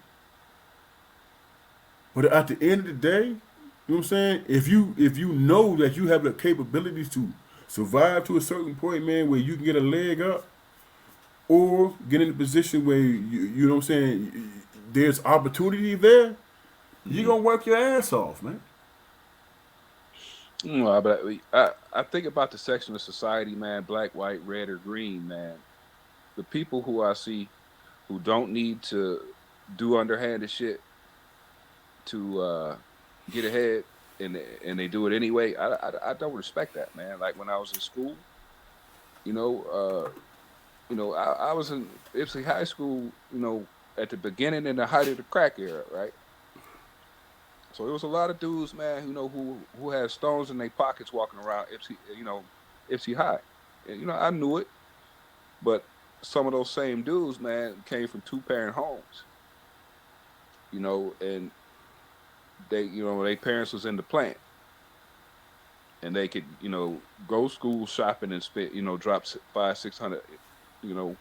But at the end of the day, you know what I'm saying? If you know that you have the capabilities to survive to a certain point, man, where you can get a leg up, or get in a position where you know what I'm saying, there's opportunity there, you're Mm-hmm. gonna work your ass off, man. But I think about the section of society, man, black, white, red, or green, man. The people who I see who don't need to do underhanded shit to get ahead, and they do it anyway. I don't respect that, man. Like when I was in school, you know, I was in Ipsy High School, at the beginning and the height of the crack era, right? So there was a lot of dudes, man, who had stones in their pockets walking around Ipsy High, and I knew it, but some of those same dudes, man, came from two-parent homes, and their parents was in the plant, and they could, go school shopping and spend, drop 500-600, you know,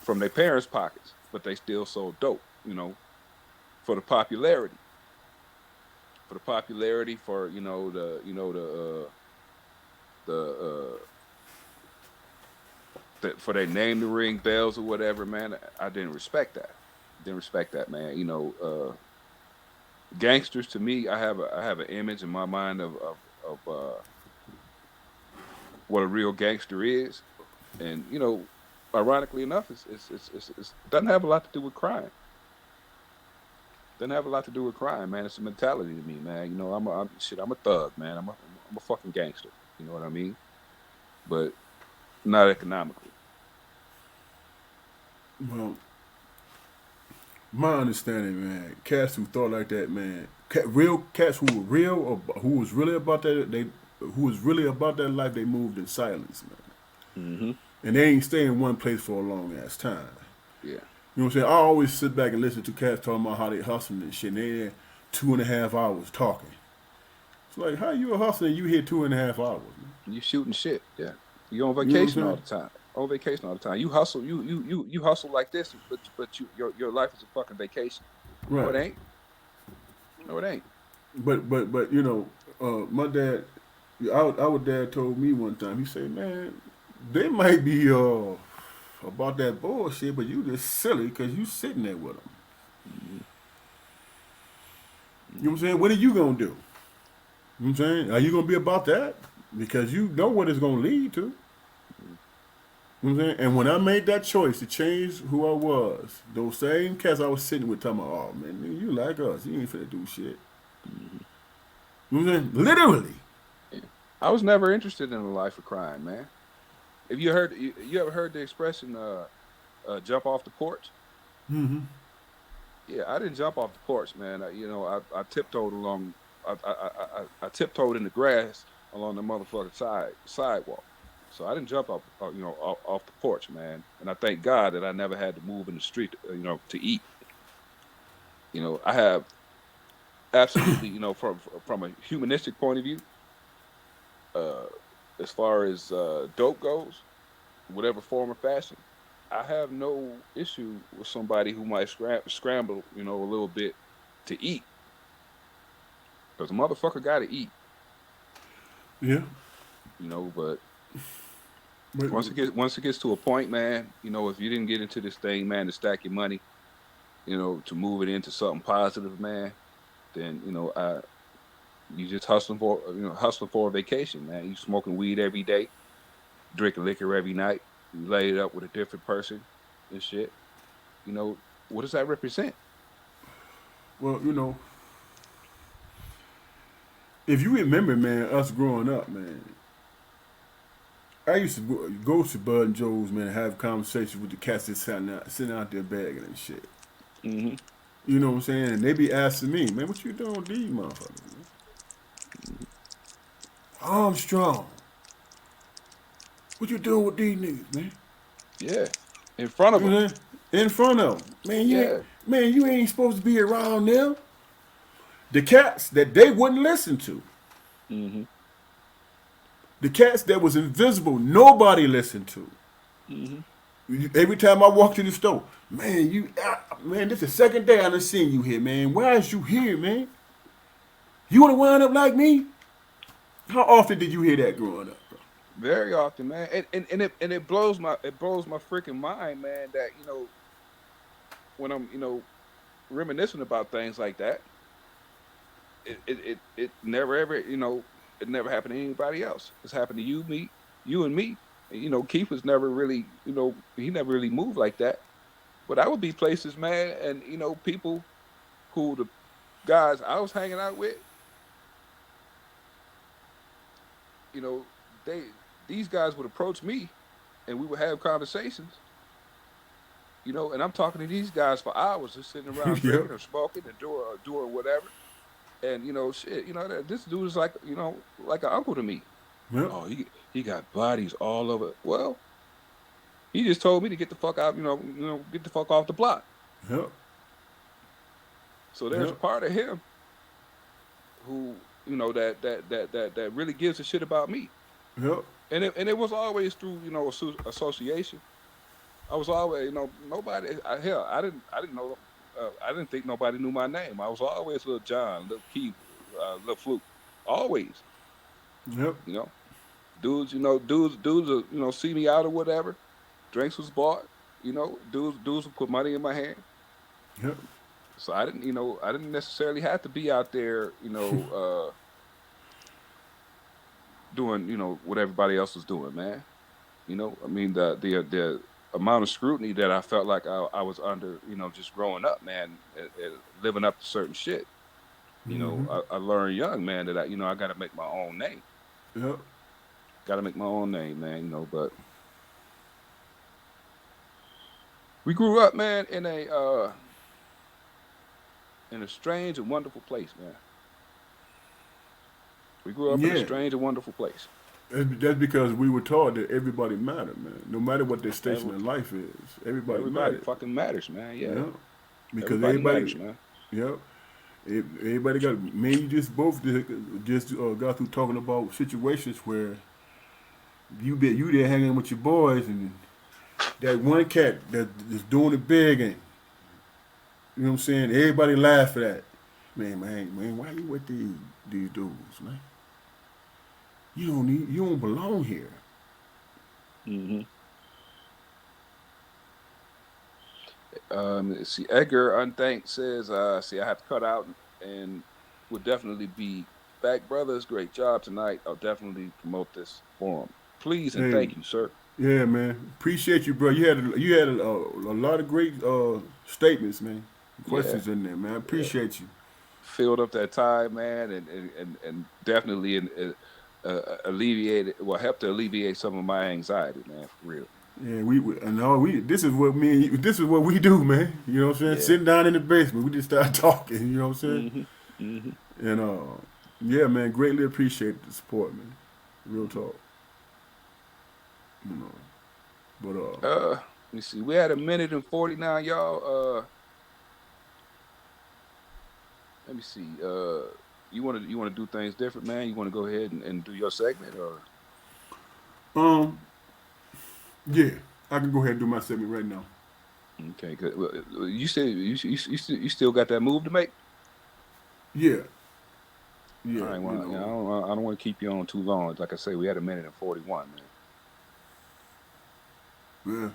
from their parents' pockets, but they still sold dope, for the popularity, for the for their name to ring bells or whatever, man. I didn't respect that. Didn't respect that, man. Gangsters to me, I have an image in my mind of what a real gangster is, and ironically enough, it doesn't have a lot to do with crime. Doesn't have a lot to do with crime, man. It's a mentality to me, man. I'm a thug, man. I'm a fucking gangster. You know what I mean? But not economically. Well, my understanding, man, cats who thought like that, man, real cats who were real or who was really about that, who was really about that life, they moved in silence, man, Mm-hmm. and they ain't stay in one place for a long ass time. Yeah. You know what I'm saying? I always sit back and listen to cats talking about how they hustling and shit. And they there 2.5 hours talking. It's like, how you a hustler and you here 2.5 hours, man? You shooting shit. Yeah. You on You know what I'm vacation all saying? the time. On vacation all the time. You hustle. You hustle like this, but your life is a fucking vacation. No, Right. it ain't. No, it ain't. But my dad, our dad told me one time. He said, "Man, they might be about that bullshit, but you just silly because you sitting there with them. Mm-hmm. You know what I'm Mm-hmm. saying? What are you gonna do? You know what I'm saying? Are you gonna be about that? Because you know what it's gonna lead to. You know what I'm saying? And when I made that choice to change who I was, those same cats I was sitting with talking about, oh man, nigga, you like us. You ain't finna do shit. Mm-hmm. You know what I'm saying? Literally. Yeah. I was never interested in a life of crime, man. If you ever heard the expression jump off the porch? Mm-hmm. Yeah, I didn't jump off the porch, man. I tiptoed along. I tiptoed in the grass along the motherfucking sidewalk. So I didn't jump up, off the porch, man. And I thank God that I never had to move in the street, to eat. I have absolutely, from a humanistic point of view, uh, as far as dope goes, whatever form or fashion, I have no issue with somebody who might scramble, a little bit to eat, because a motherfucker got to eat, Yeah. But But once it gets to a point, man, if you didn't get into this thing, man, to stack your money, to move it into something positive, man, then you just hustling for a vacation, man. You smoking weed every day, drinking liquor every night, you lay it up with a different person and shit. You know, what does that represent? well, if you remember, man, us growing up, man, I used to go to Bud and Joe's, man, and have conversations with the cats that sitting out there begging and shit. Mm-hmm. You know what I'm saying? And they be asking me, man, what you doing with these motherfuckers, man? Armstrong, what you doing with these niggas, man? Yeah, in front of You them. know what I'm saying? In front of them. Yeah. Man, you ain't supposed to be around them. The cats that they wouldn't listen to. Mm-hmm. The cats that was invisible, nobody listened to. Mm-hmm. Every time I walked in the store, man, this is the second day I done seen you here, man. Why is you here, man? You want to wind up like me? How often did you hear that growing up, bro? Very often, man, and it blows my freaking mind, man. That when I'm reminiscing about things like that, it never ever it never happened to anybody else. It's happened to you and me. And, Keith was never really he never really moved like that. But I would be places, man, and people who the guys I was hanging out with, you know, they these guys would approach me and we would have conversations, and I'm talking to these guys for hours, just sitting around Yep. drinking or smoking and doing whatever. And shit, this dude is like an uncle to me. Yep. Oh, he got bodies all over. Well, he just told me to get the fuck out, get the fuck off the block. Yep. So there's a Yep. part of him who that really gives a shit about me. Yep. And it was always through association. I was always nobody. Hell, I didn't know. I didn't think nobody knew my name. I was always little John, little Keith, little Fluke. Always, Yep. you know, dudes, see me out or whatever. Drinks was bought. Dudes would put money in my hand. Yep. So I didn't necessarily have to be out there, doing, what everybody else was doing, man. I mean the amount of scrutiny that I felt like I was under, just growing up, man, and living up to certain shit. Mm-hmm. I learned young, man, that I got to make my own name. Yep. Got to make my own name, man. But We grew up, man, in a strange and wonderful place, man. We grew up in a Yeah, strange and wonderful place. that's because we were taught that everybody mattered, man. No matter what their station Every, in life is, everybody everybody mattered. fucking matters, man. Yeah, Yeah, because everybody matters, everybody, man. yeah, everybody got. Man, you just both just got through talking about situations where you there hanging with your boys and that one cat that is doing it big and you know what I'm saying. Everybody laugh at that. Man, why you with these dudes, man? You don't belong here. Hmm. See, Edgar Unthanked says, see, I have to cut out and would definitely be back, brothers. Great job tonight. I'll definitely promote this forum. Please and Hey, thank you, sir. yeah, man. Appreciate you, bro. You had a lot of great statements, man. Yeah, Questions in there, man. yeah. Appreciate you. Filled up that time, man, and definitely alleviated, well, helped to alleviate some of my anxiety, man, for real. Yeah, and all we this is what this is what we do, man. You know what I'm saying? Yeah. Sitting down in the basement, we just start talking. You know what I'm saying? Hmm. Hmm. And yeah, man. Greatly appreciate the support, man. Real talk. You know, but Let me see. We had a minute and 49, y'all. Let me see. You want to do things different, man? You want to go ahead and do your segment, or um, yeah, I can go ahead and do my segment right now. okay? You said you still got that move to make. Yeah, All yeah. right. You Well, know, I don't want to keep you on too long. Like I say, we had a minute and 41, man. yeah.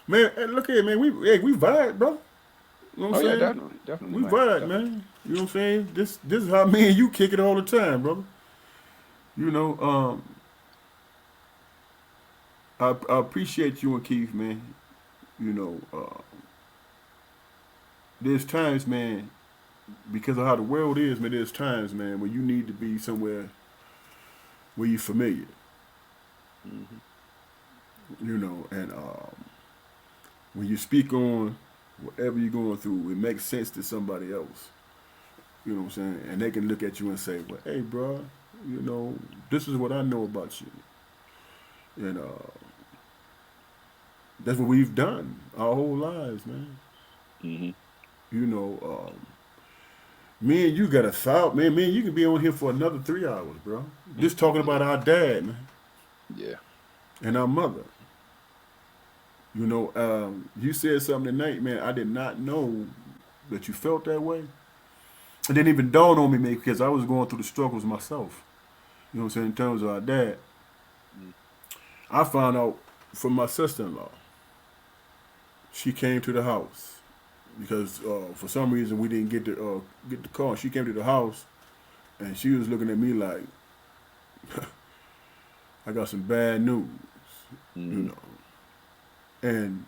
Man, hey, look here, man. We vibe, bro. You know what Oh I'm yeah, saying? definitely, definitely, We man, vibe, definitely. man. You know what I'm saying? This is how me and you kick it all the time, brother. You know, I appreciate you and Keith, man. You know, there's times, man, because of how the world is, man. There's times, man, where you need to be somewhere where you're familiar. Hmm. You know, and when you speak on whatever you're going through, it makes sense to somebody else. You know what I'm saying? And they can look at you and say, "Well, hey, bro, you know, this is what I know about you." And that's what we've done our whole lives, man. Hmm. You know, me and you got a thought, man. Me and you can be on here for another 3 hours, bro. Just talking about Yeah, our dad, man, yeah. and our mother. You know, you said something tonight, man. I did not know that you felt that way. It didn't even dawn on me, man, because I was going through the struggles myself. You know what I'm saying? In terms of our dad, Mm. I found out from my sister-in-law. She came to the house because for some reason we didn't get the call. She came to the house and she was looking at me like, I got some bad news, you Hmm. know. And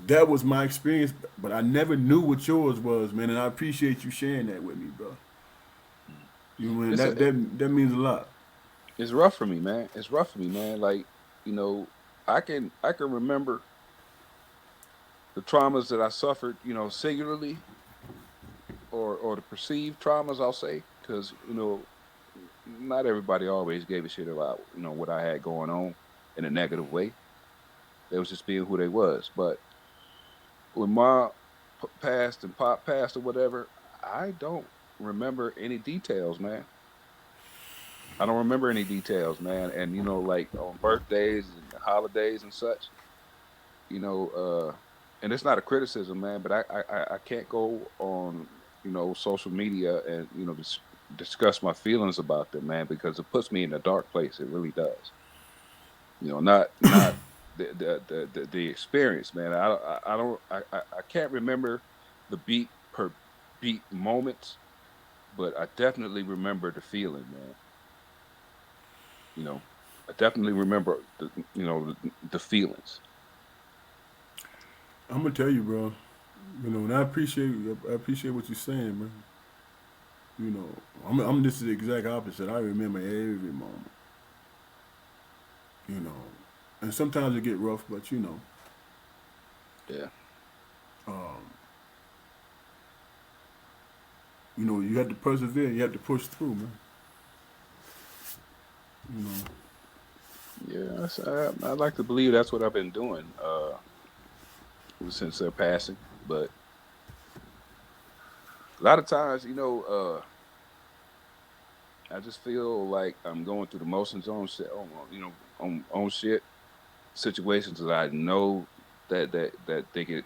that was my experience, but I never knew what yours was, man. And I appreciate you sharing that with me, bro. You know, man, It's a, that means a lot. it's rough for me, man. It's rough for me, man. Like, you know, I can remember the traumas that I suffered, singularly, or the perceived traumas, I'll say, because not everybody always gave a shit about what I had going on in a negative way. They was just being who they was. But when Ma passed and Pop passed or whatever, I don't remember any details, man. I don't remember any details, man. And like on birthdays and holidays and such, you know, and it's not a criticism, man, but I can't go on social media and discuss my feelings about them, man, because it puts me in a dark place. It really does. Not the experience, man. I don't I can't remember the beat per beat moments, but I definitely remember the feeling, man. You know, I definitely remember the feelings. I'm gonna tell you, bro. You know, and I appreciate what you're saying, man. You know, I'm just the exact opposite. I remember every moment. You know, and sometimes it get rough, but you know, Yeah. Um, you have to persevere. You have to push through, man. You know. Yeah. I like to believe that's what I've been doing since their passing. But a lot of times, I just feel like I'm going through the motions on shit, on shit situations that I know that they could,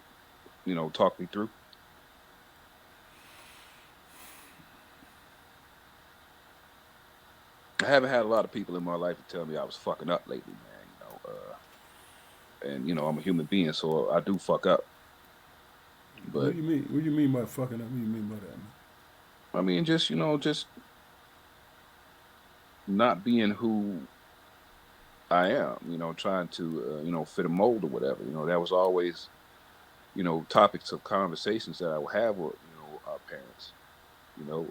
talk me through. I haven't had a lot of people in my life to tell me I was fucking up lately, man. And I'm a human being, so I do fuck up. What But do you mean? What do you mean by fucking up? What do you mean by that, man? I mean, just not being who I am. Trying to fit a mold or whatever. That was always topics of conversations that I would have with our parents. You know,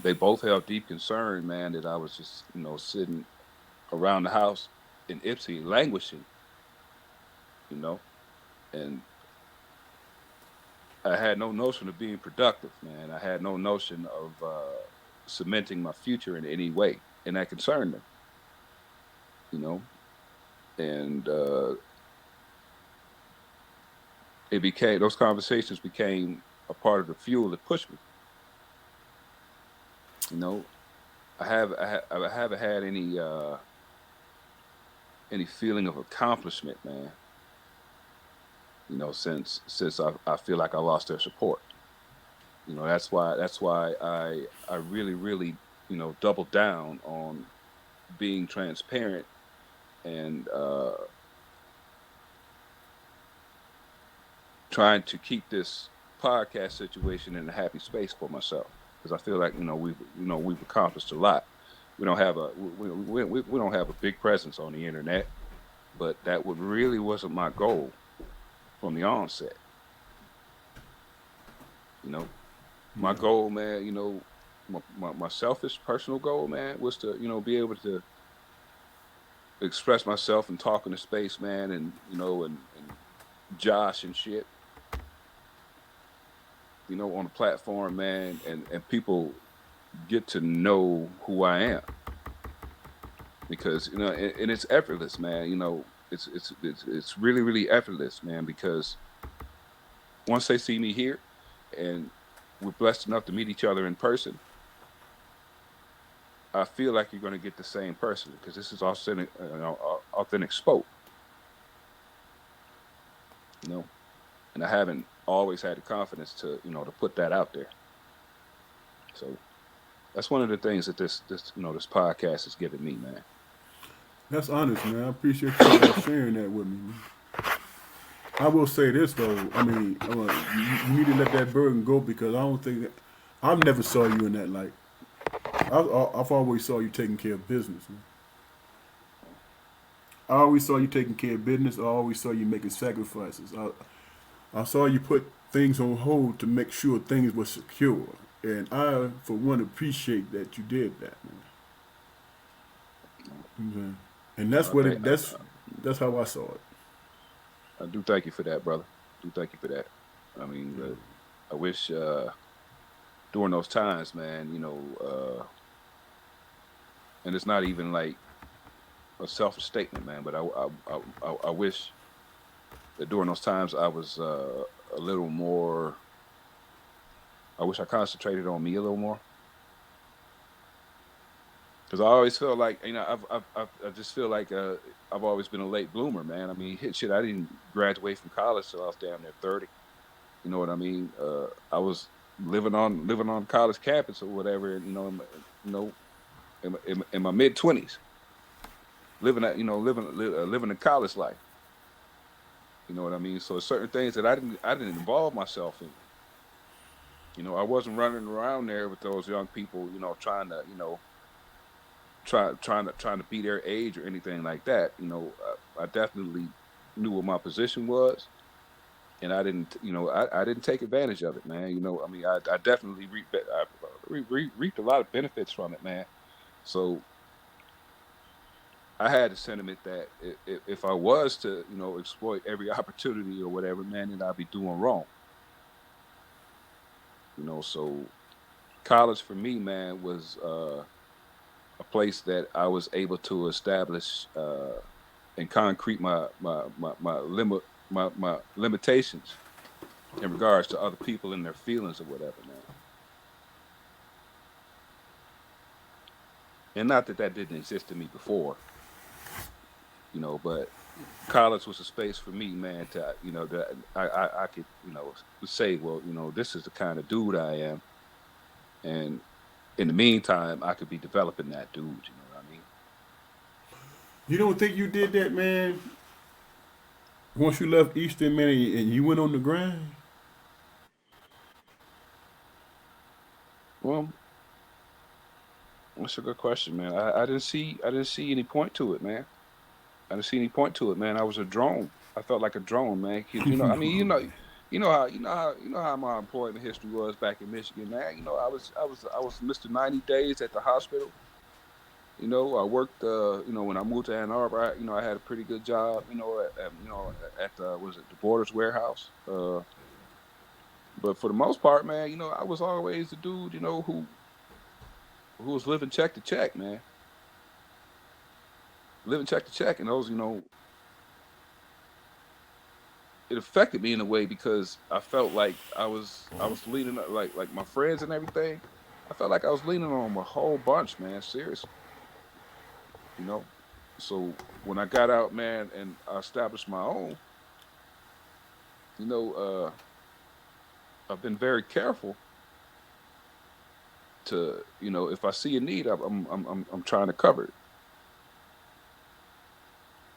they both held deep concern, man, that I was just sitting around the house in Ipsy languishing. You know, and I had no notion of being productive, man. I had no notion of cementing my future in any way, and that concerned them. You know, and it became those conversations became a part of the fuel that pushed me. You know, I haven't had any feeling of accomplishment, man. Since I feel like I lost their support. That's why I really really double down on being transparent and trying to keep this podcast situation in a happy space for myself because I feel like we've accomplished a lot. We don't have a big presence on the internet, but that would really wasn't my goal from the onset. You know, my Yeah. goal, man. My selfish personal goal, man, was to be able to express myself and talk in the space, man, and and Josh and shit, on the platform, man, and people get to know who I am because and it's effortless, man. It's really really effortless, man, because once they see me here and we're blessed enough to meet each other in person, I feel like you're going to get the same person because this is authentic spoke, you know, and I haven't always had the confidence to to put that out there. So that's one of the things that this podcast has given me, man. That's honest, man. I appreciate you sharing that with me, man. I will say this though. I mean, you need to let that burden go because I don't think that I've never saw you in that light. I've always saw you taking care of business, man. I always saw you taking care of business. I always saw you making sacrifices. I saw you put things on hold to make sure things were secure. And I, for one, appreciate that you did that, man. And that's I what think it. That's how I saw it. I do thank you for that, brother. Do thank you for that. I mean, Yeah. I wish during those times, man, and it's not even like a selfish statement, man, but I wish that during those times I was a little more. I wish I concentrated on me a little more because I always feel like I just feel like I've always been a late bloomer, man. I mean, shit, I didn't graduate from college till I was damn near 30. You know what I mean? I was living on college campus or whatever, and in my mid 20s, living a college life. You know what I mean? So certain things that I didn't involve myself in. I wasn't running around there with those young people, trying to trying to be their age or anything like that. I definitely knew what my position was, and I didn't take advantage of it, man. I mean, I definitely reaped a lot of benefits from it, man. So I had the sentiment that if I was to, exploit every opportunity or whatever, man, then I'd be doing wrong. So college for me, man, was a place that I was able to establish and concrete my limitations in regards to other people and their feelings or whatever, man. And not that that didn't exist in me before, but college was a space for me, man, to that I could say, well, this is the kind of dude I am, and in the meantime, I could be developing that dude. You know what I mean? You don't think you did that, man? Once you left Eastern, man, and you went on the grind. Well, that's a good question, man. I didn't see any point to it, man. I didn't see any point to it, man. I was a drone. I felt like a drone, man. 'Cause, I mean, you know how my employment history was back in Michigan, man. I was Mr. 90 Days at the hospital. I worked. When I moved to Ann Arbor, I had a pretty good job. At was it the Borders warehouse? But for the most part, man, I was always the dude, who was living check to check, man. Living check to check, and those, it affected me in a way because I felt like I was leaning like my friends and everything. I felt like I was leaning on them a whole bunch, man. Seriously, you know. So when I got out, man, and I established my own, you know, I've been very careful to, if I see a need, I'm trying to cover it.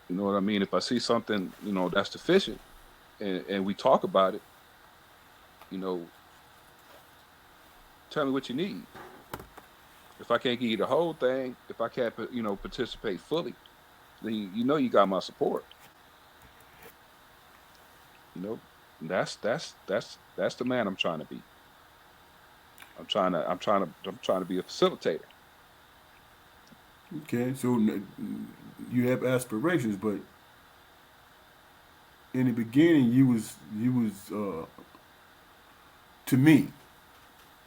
You know what I mean? If I see something, that's deficient, and we talk about it, you know, tell me what you need. If I can't give you the whole thing, if I can't, participate fully, then you got my support. You know, that's the man I'm trying to be. I'm trying to be a facilitator. Okay, so you have aspirations, but in the beginning, you was to me,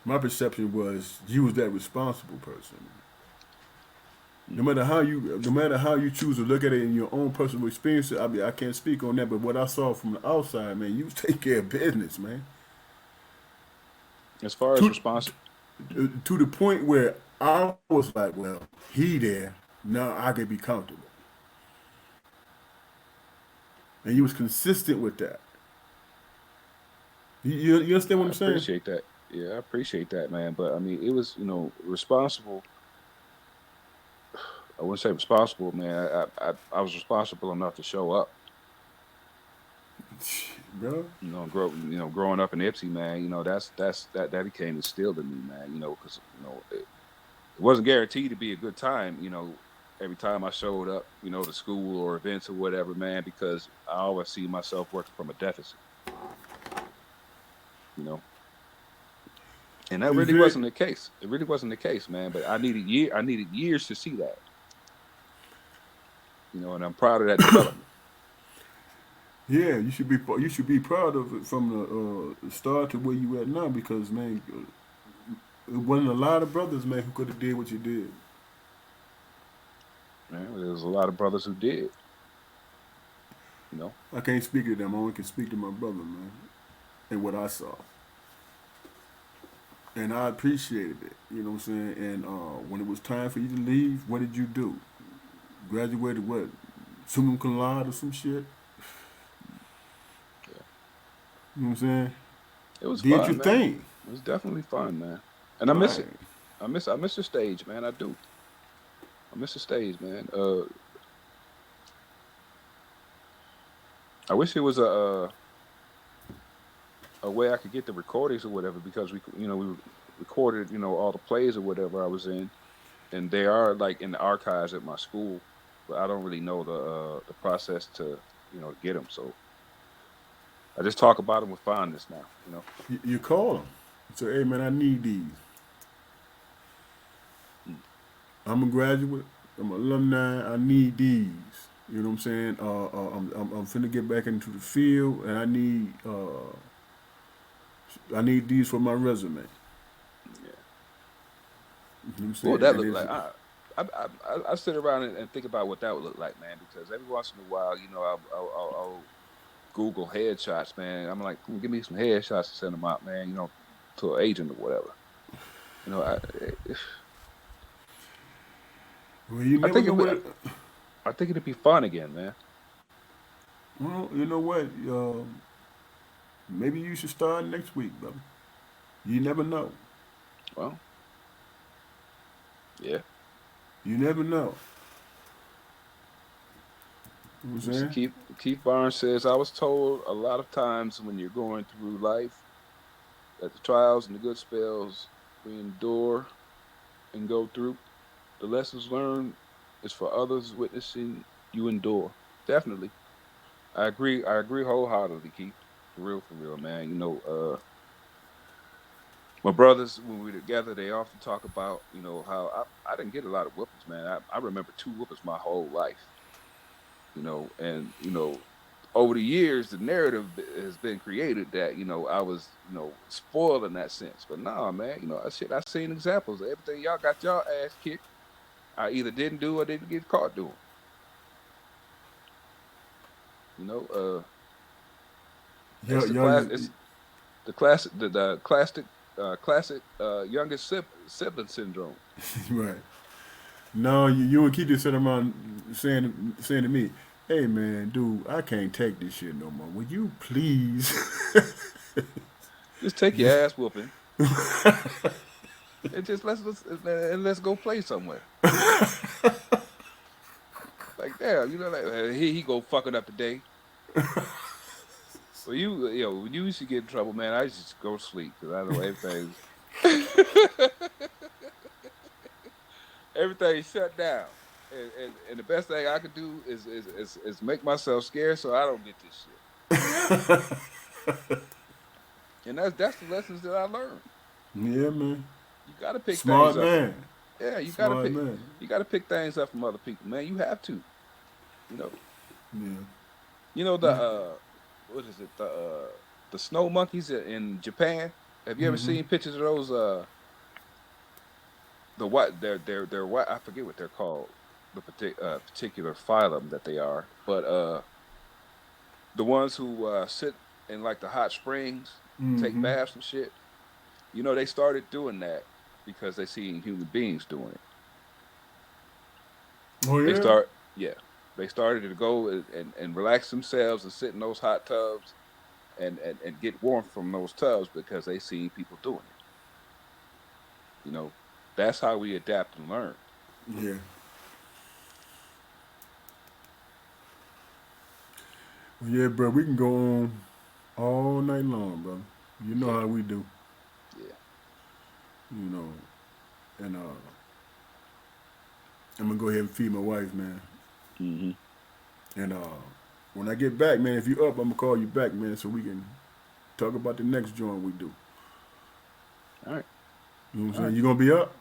my perception was you was that responsible person. No matter how you choose to look at it in your own personal experience, I mean, I can't speak on that, but what I saw from the outside, man, you was taking care of business, man. As far as To response, to the point where I was like, well, he there, now I can be comfortable, and you was consistent with that. You understand what I I'm saying? appreciate that. Yeah, I appreciate that, man. But I mean, it was, responsible. I wouldn't say responsible, man. I was responsible enough to show up. Bro. Growing up in Ipsy, man. That became instilled in me, man. Because it wasn't guaranteed to be a good time. Every time I showed up, to school or events or whatever, man. Because I always see myself working from a deficit. You know, and that It's really very wasn't the case. It really wasn't the case, man. But I needed years to see that. And I'm proud of that development. yeah. You should be proud of it from the start to where you at now because man, it wasn't a lot of brothers man who could have did what you did. Man, there's a lot of brothers who did. You know, I can't speak to them. I only can speak to my brother man and what I saw, and I appreciated it. You know what I'm saying? And when it was time for you to leave, what did you do? Graduated what? Summa cum laude or some shit? yeah, You know what I'm saying? it was Did your fun, man. thing. It was definitely fun, man. And I miss Right. it. I miss the stage, man. I do. I miss the stage, man. I wish it was a way I could get the recordings or whatever because we recorded all the plays or whatever I was in, and they are like in the archives at my school, but I don't really know the process to get them. So I just talk about them with fondness now. You call them. Say, hey man, I need these. Mm. I'm a graduate. I'm an alumni. I need these. You know what I'm saying? I'm finna get back into the field, and I need these for my resume. Yeah. You know what I'm What would saying? that And look it's like? I sit around and think about what that would look like, man. Because every once in a while, I'll Google headshots, man. I'm like, give me some headshots and send them out, man. To an agent or whatever. You know, I well, you I never think know it what would. it. I think it'd be fun again, man. Well, you know what? Maybe you should start next week, brother. You never know. Well, yeah. You never know. You know what I'm Let me see. saying? Keith Barnes says, I was told a lot of times when you're going through life that the trials and the good spells we endure and go through, the lessons learned is for others witnessing you endure. Definitely. I agree. I agree wholeheartedly, Keith. For real, man. My brothers, when we were together, they often talk about, how I didn't get a lot of whoopings, man. I remember two whoopings my whole life, and, over the years, the narrative has been created that, I was, spoiled in that sense. But nah, man, I seen examples of everything y'all got y'all ass kicked. I either didn't do or didn't get caught doing. You know, Yo, it's the yo, class. It's the classic, classic youngest sibling syndrome. right. No, you and Keith just sitting around saying to me, "Hey man, dude, I can't take this shit no more. Would you please?" Just take your ass whooping and just let's go play somewhere. Like damn, like he go fucking up today. Well, when you used to get in trouble, man, I used to just go to sleep because I know everything's everything's shut down. And the best thing I could do is make myself scared so I don't get this shit. And that's the lessons that I learned. Yeah, man. You got to pick things Smart up. man. Yeah, Smart man. you got to pick things up from other people, man. You have to. You know. Yeah. The what is it? The snow monkeys in Japan. Have you ever Mm-hmm. seen pictures of those the what they're what I forget what they're called, the particular phylum that they are, but the ones who sit in like the hot springs, take Mm-hmm. baths and shit. They started doing that because they seen human beings doing it. Oh They yeah. start yeah. They started to go and relax themselves and sit in those hot tubs and get warmth from those tubs because they seen people doing it. You know, that's how we adapt and learn. Yeah. Well, yeah, bro. We can go on all night long, brother. You Yeah, know how we do. yeah. You know. And I'm gonna go ahead and feed my wife, man. Hmm. And when I get back, man, if you up, I'm gonna call you back, man, so we can talk about the next joint we do. All right, You know what I'm all saying? right. You gonna be up?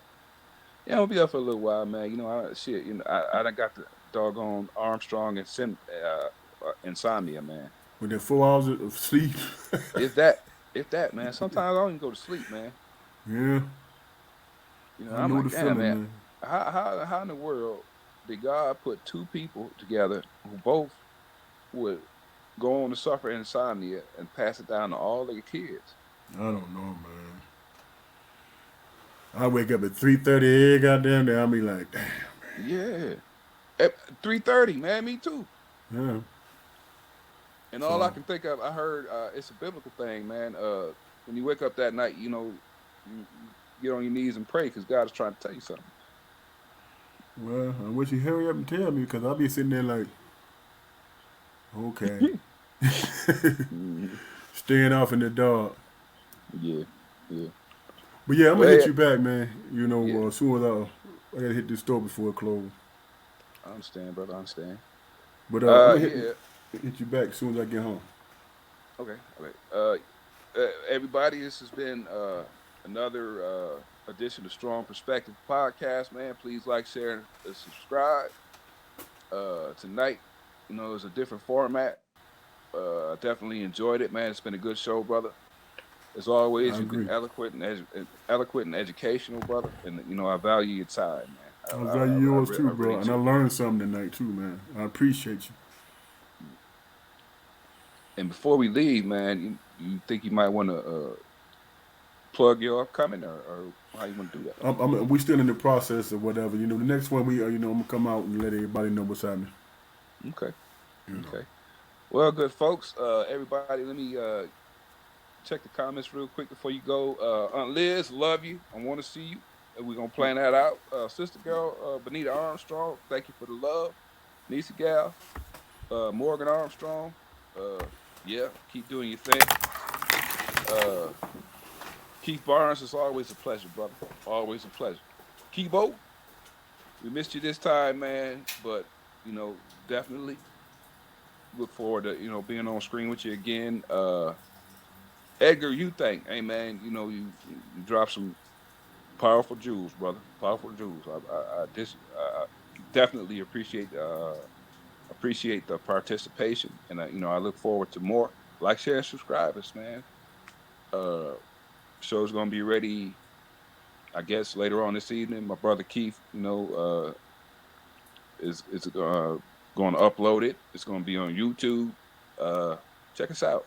Yeah, I'll be up for a little while, man. Shit. I done got the doggone Armstrong and insomnia, man. With that 4 hours of sleep? If that, if that, man. Sometimes I don't even go to sleep, man. Yeah. I I'm know like, the damn, feeling, man. man. How in the world did God put two people together who both would go on to suffer insomnia and pass it down to all their kids? I don't know, man. I wake up at 3:30 every goddamn day. I'll be like, damn, Yeah. At 3:30, man. Me too. yeah. And all I So, can think of, I heard it's a biblical thing, man. When you wake up that night, you get on your knees and pray because God is trying to tell you something. well, I wish you hurry up and tell me because I'll be sitting there like, okay, Hmm. staying off in the dark. Yeah, yeah. But yeah, I'm gonna Well, hit yeah, you back, man. You yeah. know, as soon as I gotta hit this store before it closes. I understand, brother. I understand. But I'm gonna Yeah. hit you back as soon as I get home. Okay. Okay. Everybody, this has been another edition of Strong Perspective Podcast, man. Please like, share, and subscribe. Tonight, it's a different format. I definitely enjoyed it, man. It's been a good show, brother. As always, I you've been agree. eloquent and educational, brother. And I value your time, man. I value yours too, I really bro. And I do. learned something tonight too, man. I appreciate you. And before we leave, man, you think you might want to plug your upcoming, or how you want to do that? We still in the process or whatever. The next one I'm gonna come out and let everybody know what's happening. Okay, You know. okay. Well, good folks. Everybody, let me check the comments real quick before you go. Aunt Liz, love you. I want to see you. And we're gonna plan that out. Sister girl, Benita Armstrong, thank you for the love. Nisa Gal, Morgan Armstrong. Uh, yeah, keep doing your thing. Uh, Keith Barnes, it's always a pleasure, brother. Always a pleasure. Kibo, we missed you this time, man. But definitely look forward to being on screen with you again. Edgar, you think, hey man, you dropped some powerful jewels, brother. Powerful jewels. I definitely appreciate the participation, and I look forward to more. Like, share, and subscribe us, man. Uh, Show's gonna be ready, I guess, later on this evening. My brother Keith, is going to upload it. It's going to be on YouTube. Uh, Check us out.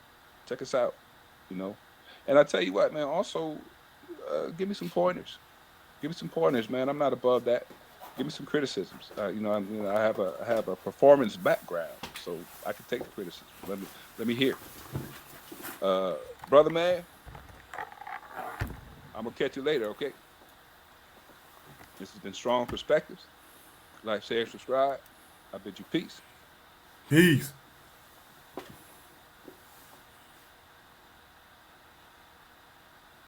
Check us out. You know, and I tell you what, man. Also, give me some pointers. Give me some pointers, man. I'm not above that. Give me some criticisms. I have a performance background, so I can take the criticism. Let me hear. Uh, Brother man, I'm gonna catch you later. Okay. This has been Strong Perspectives. Like, share, subscribe. I bid you peace. Peace.